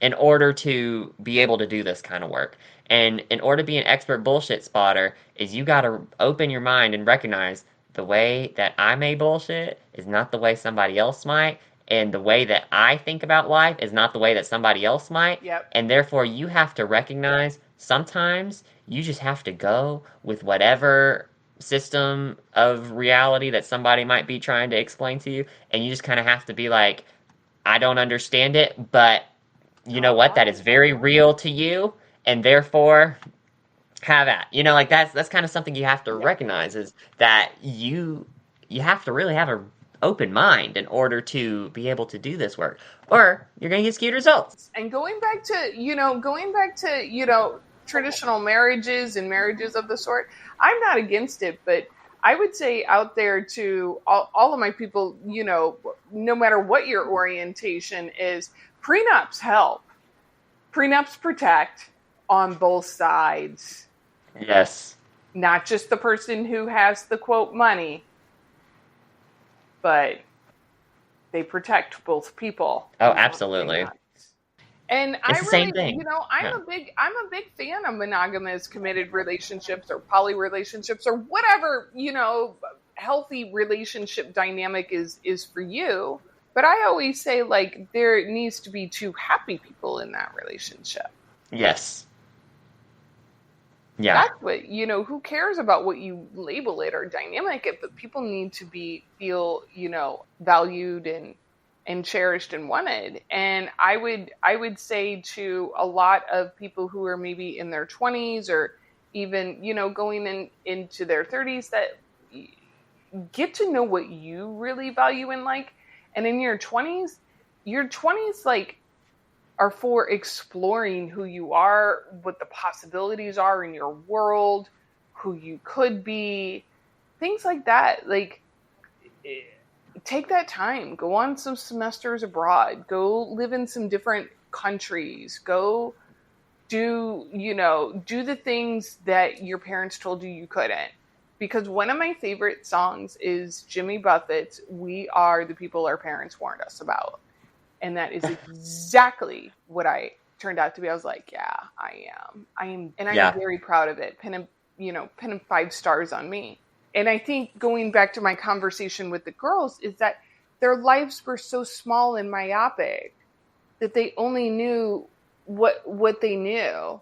in order to be able to do this kind of work. And in order to be an expert bullshit spotter is you got to open your mind and recognize the way that I may bullshit is not the way somebody else might, and the way that I think about life is not the way that somebody else might. Yep. And therefore you have to recognize sometimes you just have to go with whatever system of reality that somebody might be trying to explain to you, and you just kind of have to be like, I don't understand it, but you know what? That is very real to you, and therefore, have at. Like that's kind of something you have to recognize is that you have to really have an open mind in order to be able to do this work, or you're going to get skewed results. And going back to traditional marriages and marriages of the sort, I'm not against it, but I would say out there to all of my people, no matter what your orientation is, prenups help. Prenups protect on both sides. Yes. Not just the person who has the quote money, but they protect both people. Oh, absolutely. And It's the same thing. I'm a big fan of monogamous committed relationships or poly relationships or whatever, healthy relationship dynamic is for you. But I always say, like, there needs to be two happy people in that relationship. Yes. Yeah. That's what, who cares about what you label it or dynamic it, but people need to feel, valued and cherished and wanted. And I would say to a lot of people who are maybe in their 20s or even, going into their 30s, that get to know what you really value and like. And in your 20s, like are for exploring who you are, what the possibilities are in your world, who you could be, things like that. Like, take that time, go on some semesters abroad, go live in some different countries, go do the things that your parents told you couldn't. Because one of my favorite songs is Jimmy Buffett's "We Are the People Our Parents Warned Us About." And that is exactly what I turned out to be. I was like, yeah, I am. And I'm very proud of it. Pin 5 stars on me. And I think going back to my conversation with the girls is that their lives were so small and myopic that they only knew what they knew.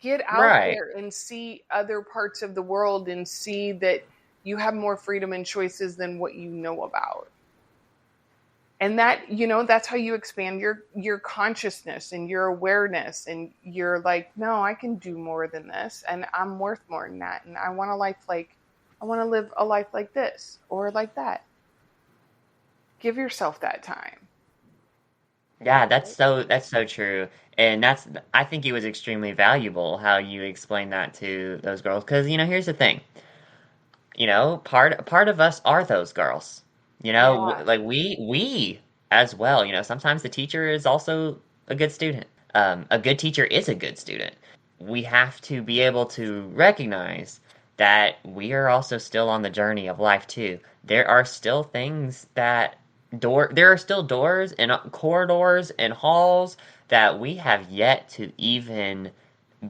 Get out there and see other parts of the world and see that you have more freedom and choices than what you know about. And that, that's how you expand your consciousness and your awareness. And you're like, no, I can do more than this. And I'm worth more than that. And I want to live a life like this or like that. Give yourself that time. Yeah, that's so true. And I think it was extremely valuable how you explained that to those girls. Because, here's the thing. Part of us are those girls. Yeah. Like we as well. Sometimes the teacher is also a good student. A good teacher is a good student. We have to be able to recognize that we are also still on the journey of life too. There are still things there are still doors and corridors and halls that we have yet to even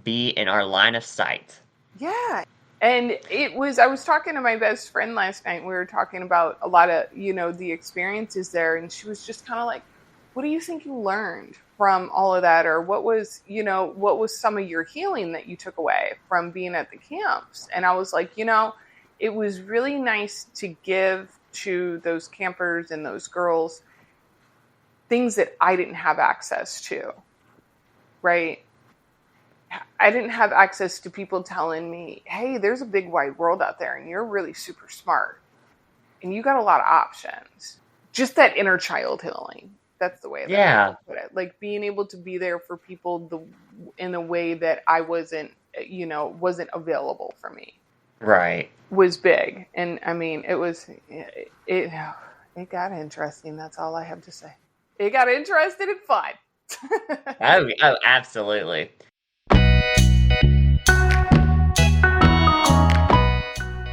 be in our line of sight. Yeah. And I was talking to my best friend last night. We were talking about a lot of, the experiences there. And she was just kind of like, what do you think you learned from all of that? Or what was some of your healing that you took away from being at the camps? And I was like, it was really nice to give to those campers and those girls things that I didn't have access to, right? I didn't have access to people telling me, hey, there's a big wide world out there and you're really super smart and you got a lot of options. Just that inner child healing. That's the way that I put it. Like being able to be there for people in a way that I wasn't available for me. Right. Was big. And I mean, it got interesting. That's all I have to say. It got interesting and fun. Oh, absolutely.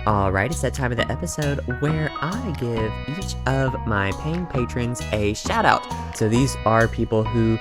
Alright, it's that time of the episode where I give each of my paying patrons a shout out. So these are people who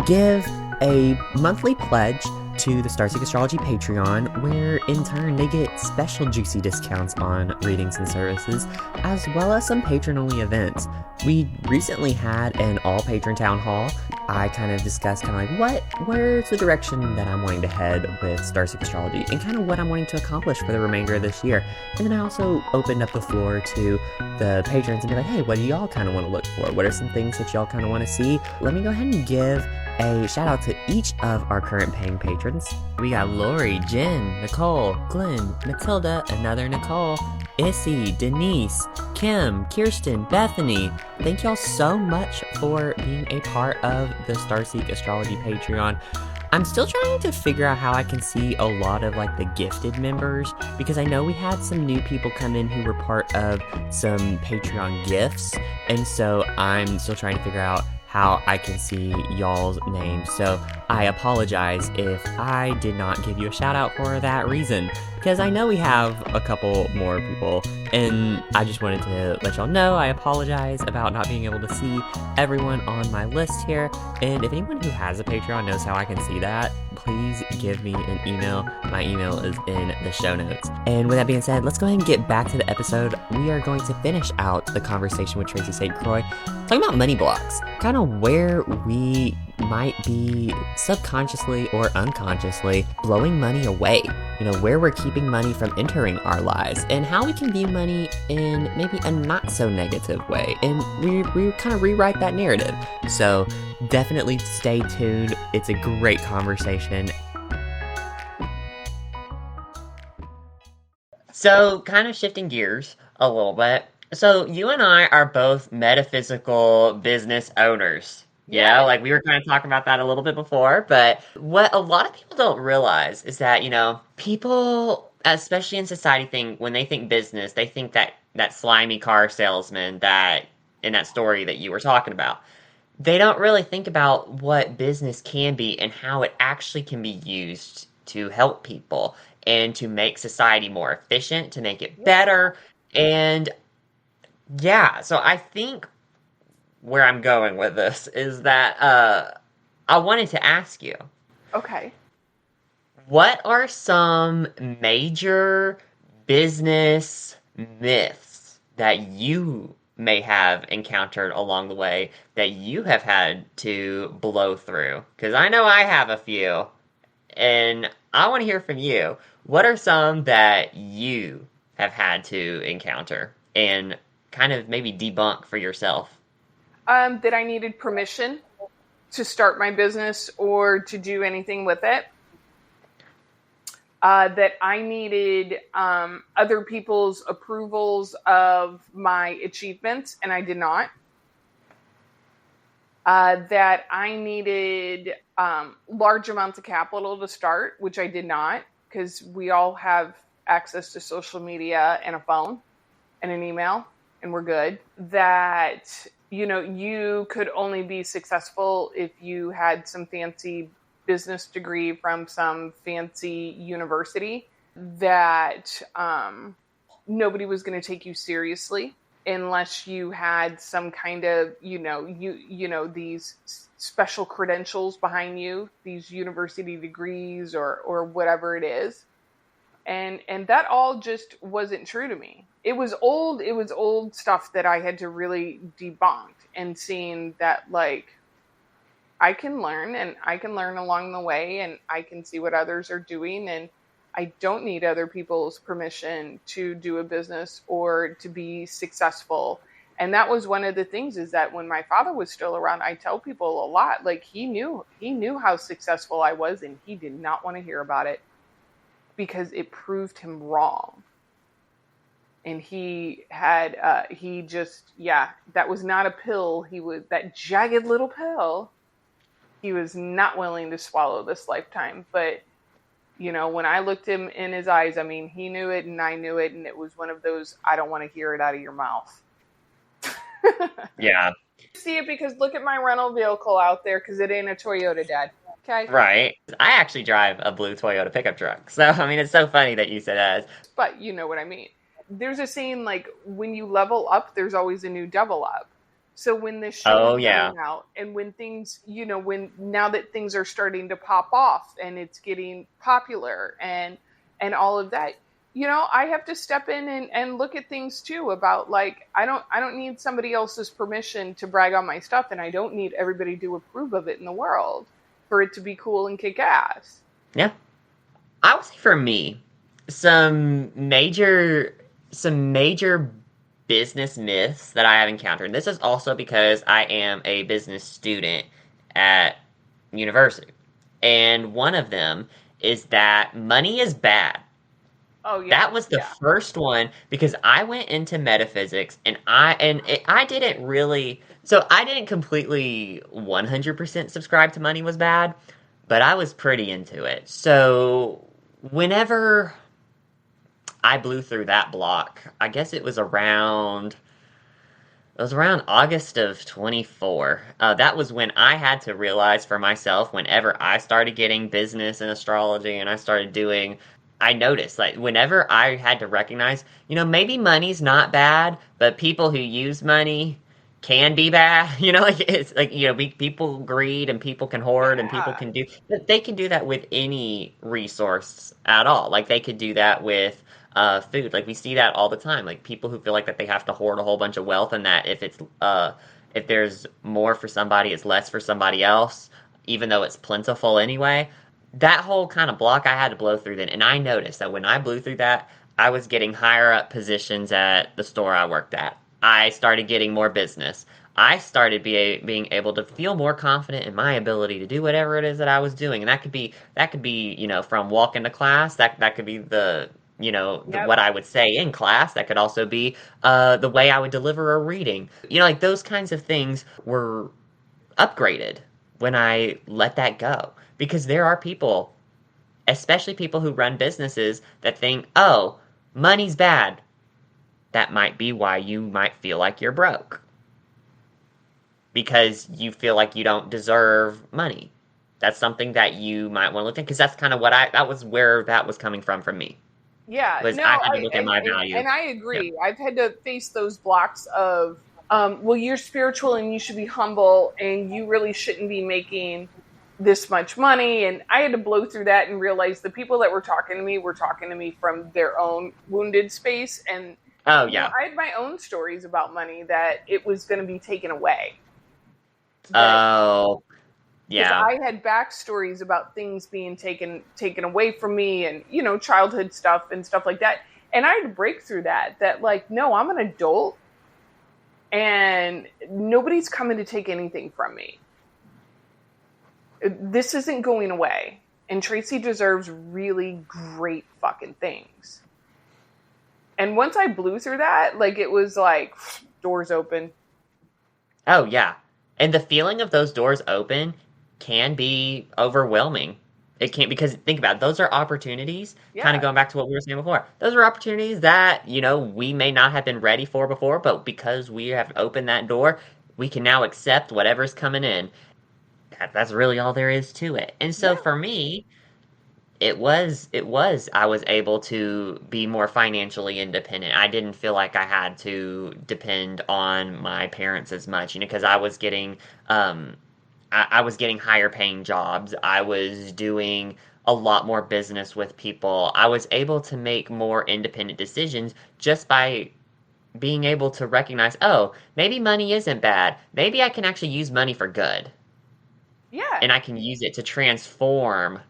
give a monthly pledge to the Starseek Astrology Patreon, where in turn they get special juicy discounts on readings and services, as well as some patron-only events. We recently had an all-patron town hall. I kind of discussed where's the direction that I'm wanting to head with Starseek Astrology and kind of what I'm wanting to accomplish for the remainder of this year. And then I also opened up the floor to the patrons and be like, hey, what do y'all kind of want to look for? What are some things that y'all kind of want to see? Let me go ahead and give a shout out to each of our current paying patrons. We got Lori, Jen, Nicole, Glenn, Matilda, another Nicole, Issy, Denise, Kim, Kirsten, Bethany. Thank y'all so much for being a part of the Starseek Astrology Patreon. I'm still trying to figure out how I can see a lot of the gifted members, because I know we had some new people come in who were part of some Patreon gifts, and so I'm still trying to figure out how I can see y'all's names. So I apologize if I did not give you a shout out for that reason, because I know we have a couple more people, and I just wanted to let y'all know I apologize about not being able to see everyone on my list here. And if anyone who has a Patreon knows how I can see that, please give me an email. My email is in the show notes. And with that being said, let's go ahead and get back to the episode. We are going to finish out the conversation with Tracy St. Croi, talking about money blocks, kind of where we might be subconsciously or unconsciously blowing money away, where we're keeping money from entering our lives, and how we can view money in maybe a not so negative way, and we kind of rewrite that narrative. So definitely stay tuned. It's a great conversation. So, kind of shifting gears a little bit. So, you and I are both metaphysical business owners. Yeah. We were kind of talking about that a little bit before, but what a lot of people don't realize is that, people, especially in society, when they think business, they think that slimy car salesman that in that story that you were talking about. They don't really think about what business can be and how it actually can be used to help people and to make society more efficient, to make it better. And yeah, so I think where I'm going with this is that I wanted to ask you. Okay. What are some major business myths that you may have encountered along the way that you have had to blow through? Because I know I have a few, and I want to hear from you. What are some that you have had to encounter and kind of maybe debunk for yourself? That I needed permission to start my business or to do anything with it. That I needed other people's approvals of my achievements, and I did not. that I needed large amounts of capital to start, which I did not, because we all have access to social media and a phone and an email, and we're good. That, you could only be successful if you had some fancy business degree from some fancy university, that nobody was going to take you seriously unless you had some kind of, these special credentials behind you, these university degrees or whatever it is. And that all just wasn't true to me. It was old stuff that I had to really debunk, and seeing that, like, I can learn, and I can learn along the way, and I can see what others are doing, and I don't need other people's permission to do a business or to be successful. And that was one of the things, is that when my father was still around, I tell people a lot, like, he knew how successful I was, and he did not want to hear about it because it proved him wrong. And he had, that was not a pill. He was that jagged little pill. He was not willing to swallow this lifetime. But, when I looked him in his eyes, I mean, he knew it and I knew it. And it was one of those, I don't want to hear it out of your mouth. Yeah. See it because look at my rental vehicle out there, because it ain't a Toyota, Dad. Okay. Right. I actually drive a blue Toyota pickup truck. So, I mean, it's so funny that you said that. But you know what I mean. There's a saying, like, when you level up, there's always a new devil up. So when this show is coming out, and when things, now that things are starting to pop off and it's getting popular and all of that, I have to step in and look at things too, about, like, I don't need somebody else's permission to brag on my stuff, and I don't need everybody to approve of it in the world for it to be cool and kick ass. Yeah. I would say for me, some major business myths that I have encountered. This is also because I am a business student at university. And one of them is that money is bad. Oh, yeah. That was the first one, because I went into metaphysics, and I didn't really, so I didn't completely 100% subscribe to money was bad, but I was pretty into it. So whenever I blew through that block, I guess it was around August of 24. That was when I had to realize for myself, whenever I started getting business and astrology, and I noticed, like, whenever I had to recognize, maybe money's not bad, but people who use money can be bad. Like, it's like, people greed, and people can hoard, and people can do, but they can do that with any resource at all. Like, they could do that with food. Like, we see that all the time. Like, people who feel like that they have to hoard a whole bunch of wealth, and that if there's more for somebody, it's less for somebody else, even though it's plentiful anyway. That whole kind of block I had to blow through then, and I noticed that when I blew through that, I was getting higher up positions at the store I worked at. I started getting more business. I started being able to feel more confident in my ability to do whatever it is that I was doing, and that could be from walking to class. That could be what I would say in class. That could also be the way I would deliver a reading. Like, those kinds of things were upgraded when I let that go. Because there are people, especially people who run businesses, that think, oh, money's bad. That might be why you might feel like you're broke. Because you feel like you don't deserve money. That's something that you might want to look at, because that's kind of that was where that was coming from me. Yeah, I had to look at my value. And I agree. Yeah. I've had to face those blocks of, well, you're spiritual and you should be humble, and you really shouldn't be making this much money. And I had to blow through that and realize the people that were talking to me from their own wounded space. And oh yeah, I had my own stories about money, that it was going to be taken away. Oh yeah. I had backstories about things being taken away from me, and childhood stuff and stuff like that. And I had to break through that, like, no, I'm an adult and nobody's coming to take anything from me. This isn't going away. And Tracy deserves really great fucking things. And once I blew through that, like, it was like doors open. Oh yeah. And the feeling of those doors open can be overwhelming. It can't, because think about it, those are opportunities, kind of Yeah. going back to what we were saying before. Those are opportunities that, we may not have been ready for before, but because we have opened that door, we can now accept whatever's coming in. That's really all there is to it. And so Yeah. for me, it was I was able to be more financially independent. I didn't feel like I had to depend on my parents as much, because um I was getting higher paying jobs. I was doing a lot more business with people. I was able to make more independent decisions just by being able to recognize, oh, maybe money isn't bad. Maybe I can actually use money for good. Yeah. And I can use it to transform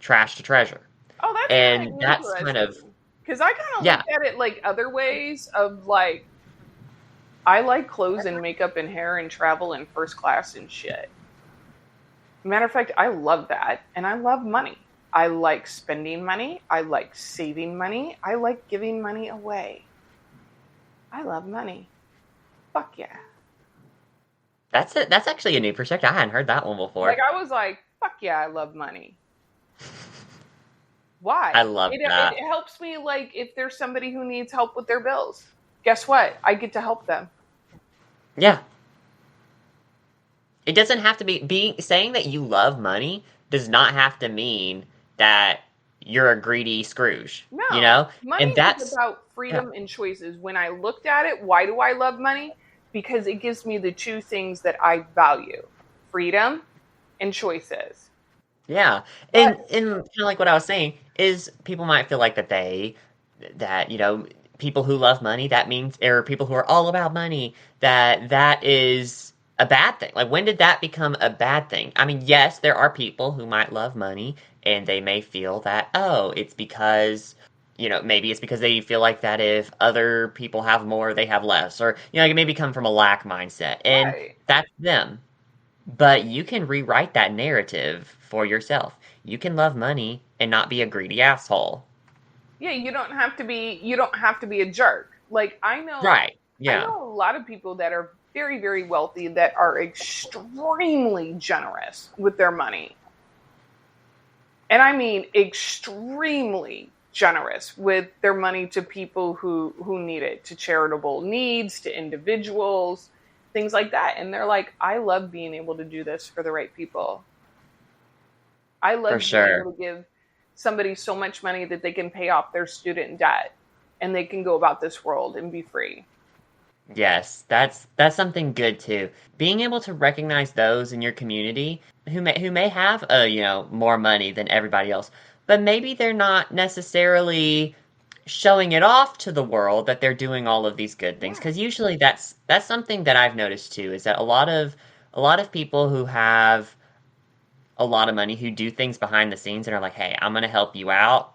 trash to treasure. Oh, that's kind And of that's kind of, interesting. Because I kind of yeah, looked at it like other ways of like, I like clothes and makeup and hair and travel and first class and shit. Matter of fact, I love that. And I love money. I like spending money. I like saving money. I like giving money away. I love money. Fuck yeah. that's it. That's actually a new perspective. I hadn't heard that one Like, before. I was like, fuck yeah, I love money. I Why? love It that. helps me, like, if there's somebody who needs help with their bills. Guess what? I get to help them. Yeah. It doesn't have to being saying that you love money does not have to mean that you're a greedy Scrooge, No, money And is that's about yeah. freedom and choices. When I looked at it, why do I love money? Because it gives me the two things that I value: freedom and choices. Yeah. But And kind of like what I was saying is people might feel like that people who love money, that means, or people who are all about money, that is a bad thing. Like, when did that become a bad thing? I mean, yes, there are people who might love money and they may feel that, oh, it's because, maybe it's because they feel like that if other people have more, they have less, or, it maybe come from a lack mindset, and right. that's them. But you can rewrite that narrative for yourself. You can love money and not be a greedy asshole. Yeah, you don't have to be a jerk. Like, Right. I Yeah. know a lot of people that are very, very wealthy that are extremely generous with their money. And I mean extremely generous with their money to people who need it, to charitable needs, to individuals, things like that. And they're like, I love being able to do this for the right people. I For love being sure. able to give somebody so much money that they can pay off their student debt and they can go about this world and be free. Yes, that's something good too. Being able to recognize those in your community who may have more money than everybody else, but maybe they're not necessarily showing it off to the world that they're doing all of these good things. Yeah. Because usually that's something that I've noticed too, is that a lot of people who have a lot of money, who do things behind the scenes and are like, hey, I'm gonna help you out.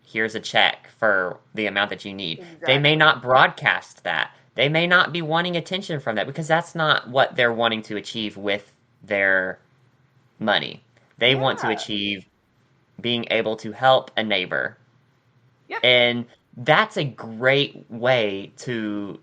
Here's a check for the amount that you need. They may Exactly. not broadcast that. They may not be wanting attention from that, because that's not what they're wanting to achieve with their money. They want to Yeah. achieve being able to help a neighbor. Yep. And that's a great way to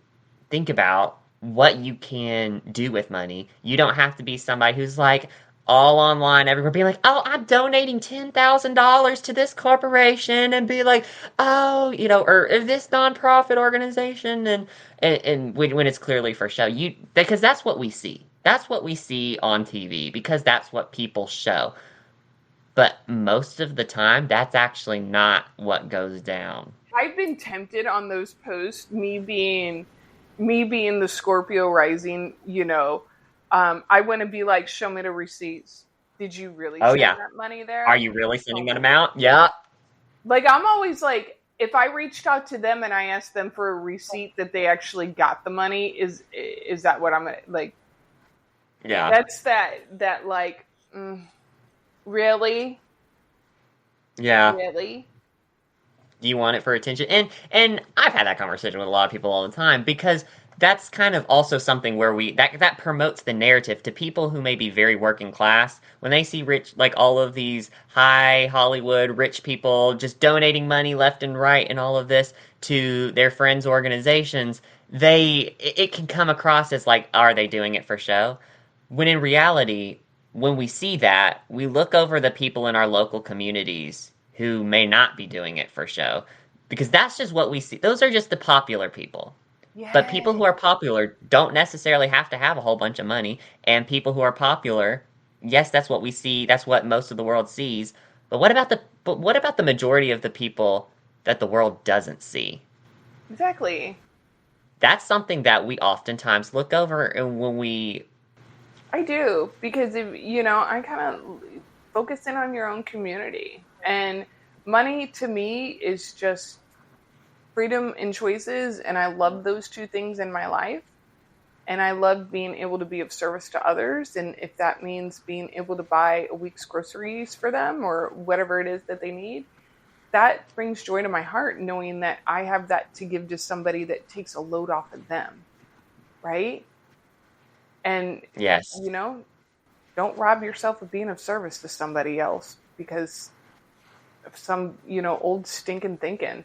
think about what you can do with money. You don't have to be somebody who's like all online everywhere being like, oh, I'm donating $10,000 to this corporation, and be like, oh, or this nonprofit organization, and when it's clearly for show. Because that's what we see. That's what we see on TV, because that's what people show. But most of the time, that's actually not what goes down. I've been tempted on those posts, me being the Scorpio rising, I want to be like, show me the receipts. Did you really Oh, send yeah. that money Are there? you really Oh sending that my amount? God. Yeah. Like, I'm always like, if I reached out to them and I asked them for a receipt that they actually got the money, is that what I'm gonna like? Yeah. That's that like, really, Yeah. really. Do you want it for attention? And I've had that conversation with a lot of people all the time, because that's kind of also something where that promotes the narrative to people who may be very working class. When they see rich, like all of these high Hollywood rich people just donating money left and right and all of this to their friends' organizations, it can come across as like, are they doing it for show? When in reality, when we see that, we look over the people in our local communities who may not be doing it for show. Because that's just what we see. Those are just the popular people. But people who Yay. are popular don't necessarily have to have a whole bunch of money. And people who are popular, yes, that's what we see. That's what most of the world sees. But what about the majority of the people that the world doesn't see? Exactly. That's something that we oftentimes look over and when we I do, because if I kind of focus in on your own community. And money to me is just freedom and choices, and I love those two things in my life. And I love being able to be of service to others, and if that means being able to buy a week's groceries for them or whatever it is that they need, that brings joy to my heart, knowing that I have that to give to somebody that takes a load off of them, right? And yes. you know, don't rob yourself of being of service to somebody else because of some, old stinking thinking.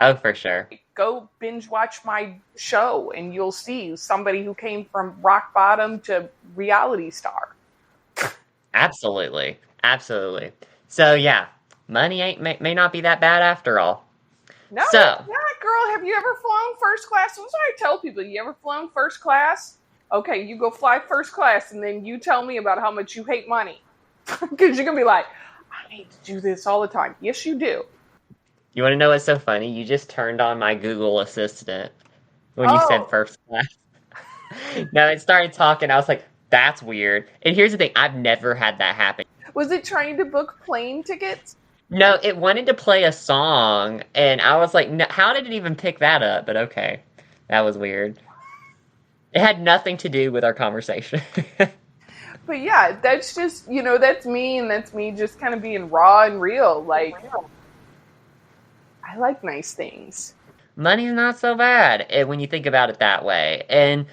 Oh, for sure. Go binge watch my show and you'll see somebody who came from rock bottom to reality star. Absolutely. Absolutely. So yeah, money may not be that bad after all. No, So, it's not, girl. Have you ever flown first class? That's what I tell people. You ever flown first class? Okay, you go fly first class and then you tell me about how much you hate money. Because you're going to be like, I need to do this all the time. Yes, you do. you want to know what's so funny? You just turned on my Google Assistant when you said Oh, first class. No, it started talking. I was like, that's weird. And here's the thing, I've never had that happen. was it trying to book plane tickets? No, it wanted to play a song, and I was like, no, how did it even pick that up? But okay, that was weird. It had nothing to do with our conversation. But yeah, that's just, that's me, and that's me just kind of being raw and real. Like, I like nice things. Money's not so bad when you think about it that way. And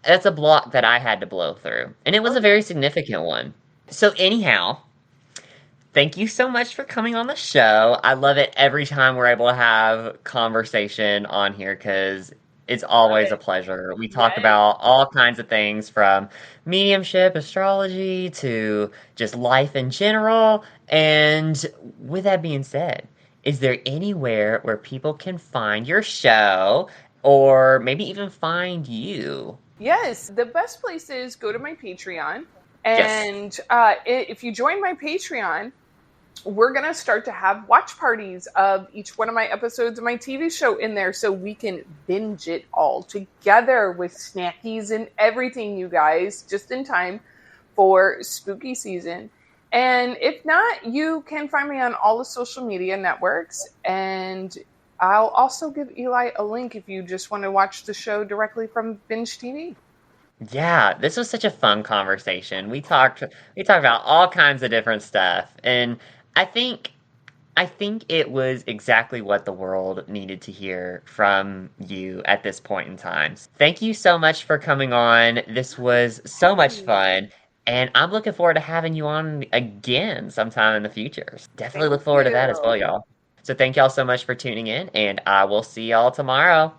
that's a block that I had to blow through. And it was a very significant one. So, anyhow, thank you so much for coming on the show. I love it every time we're able to have conversation on here because it's always a pleasure. We talk Yes. about all kinds of things from mediumship, astrology, to just life in general. And with that being said, is there anywhere where people can find your show or maybe even find you? Yes, the best place is go to my Patreon. Yes. And if you join my Patreon, we're going to start to have watch parties of each one of my episodes of my TV show in there so we can binge it all together with snackies and everything, you guys, just in time for spooky season. And if not, you can find me on all the social media networks. And I'll also give Eli a link if you just want to watch the show directly from Binge TV. Yeah, this was such a fun conversation. We talked about all kinds of different stuff, and I think I think it was exactly what the world needed to hear from you at this point in time. Thank you so much for coming on. This was so much fun, and I'm looking forward to having you on again sometime in the future. Definitely Thank look forward to that as well, you. y'all. So thank y'all so much for tuning in, and I will see y'all tomorrow.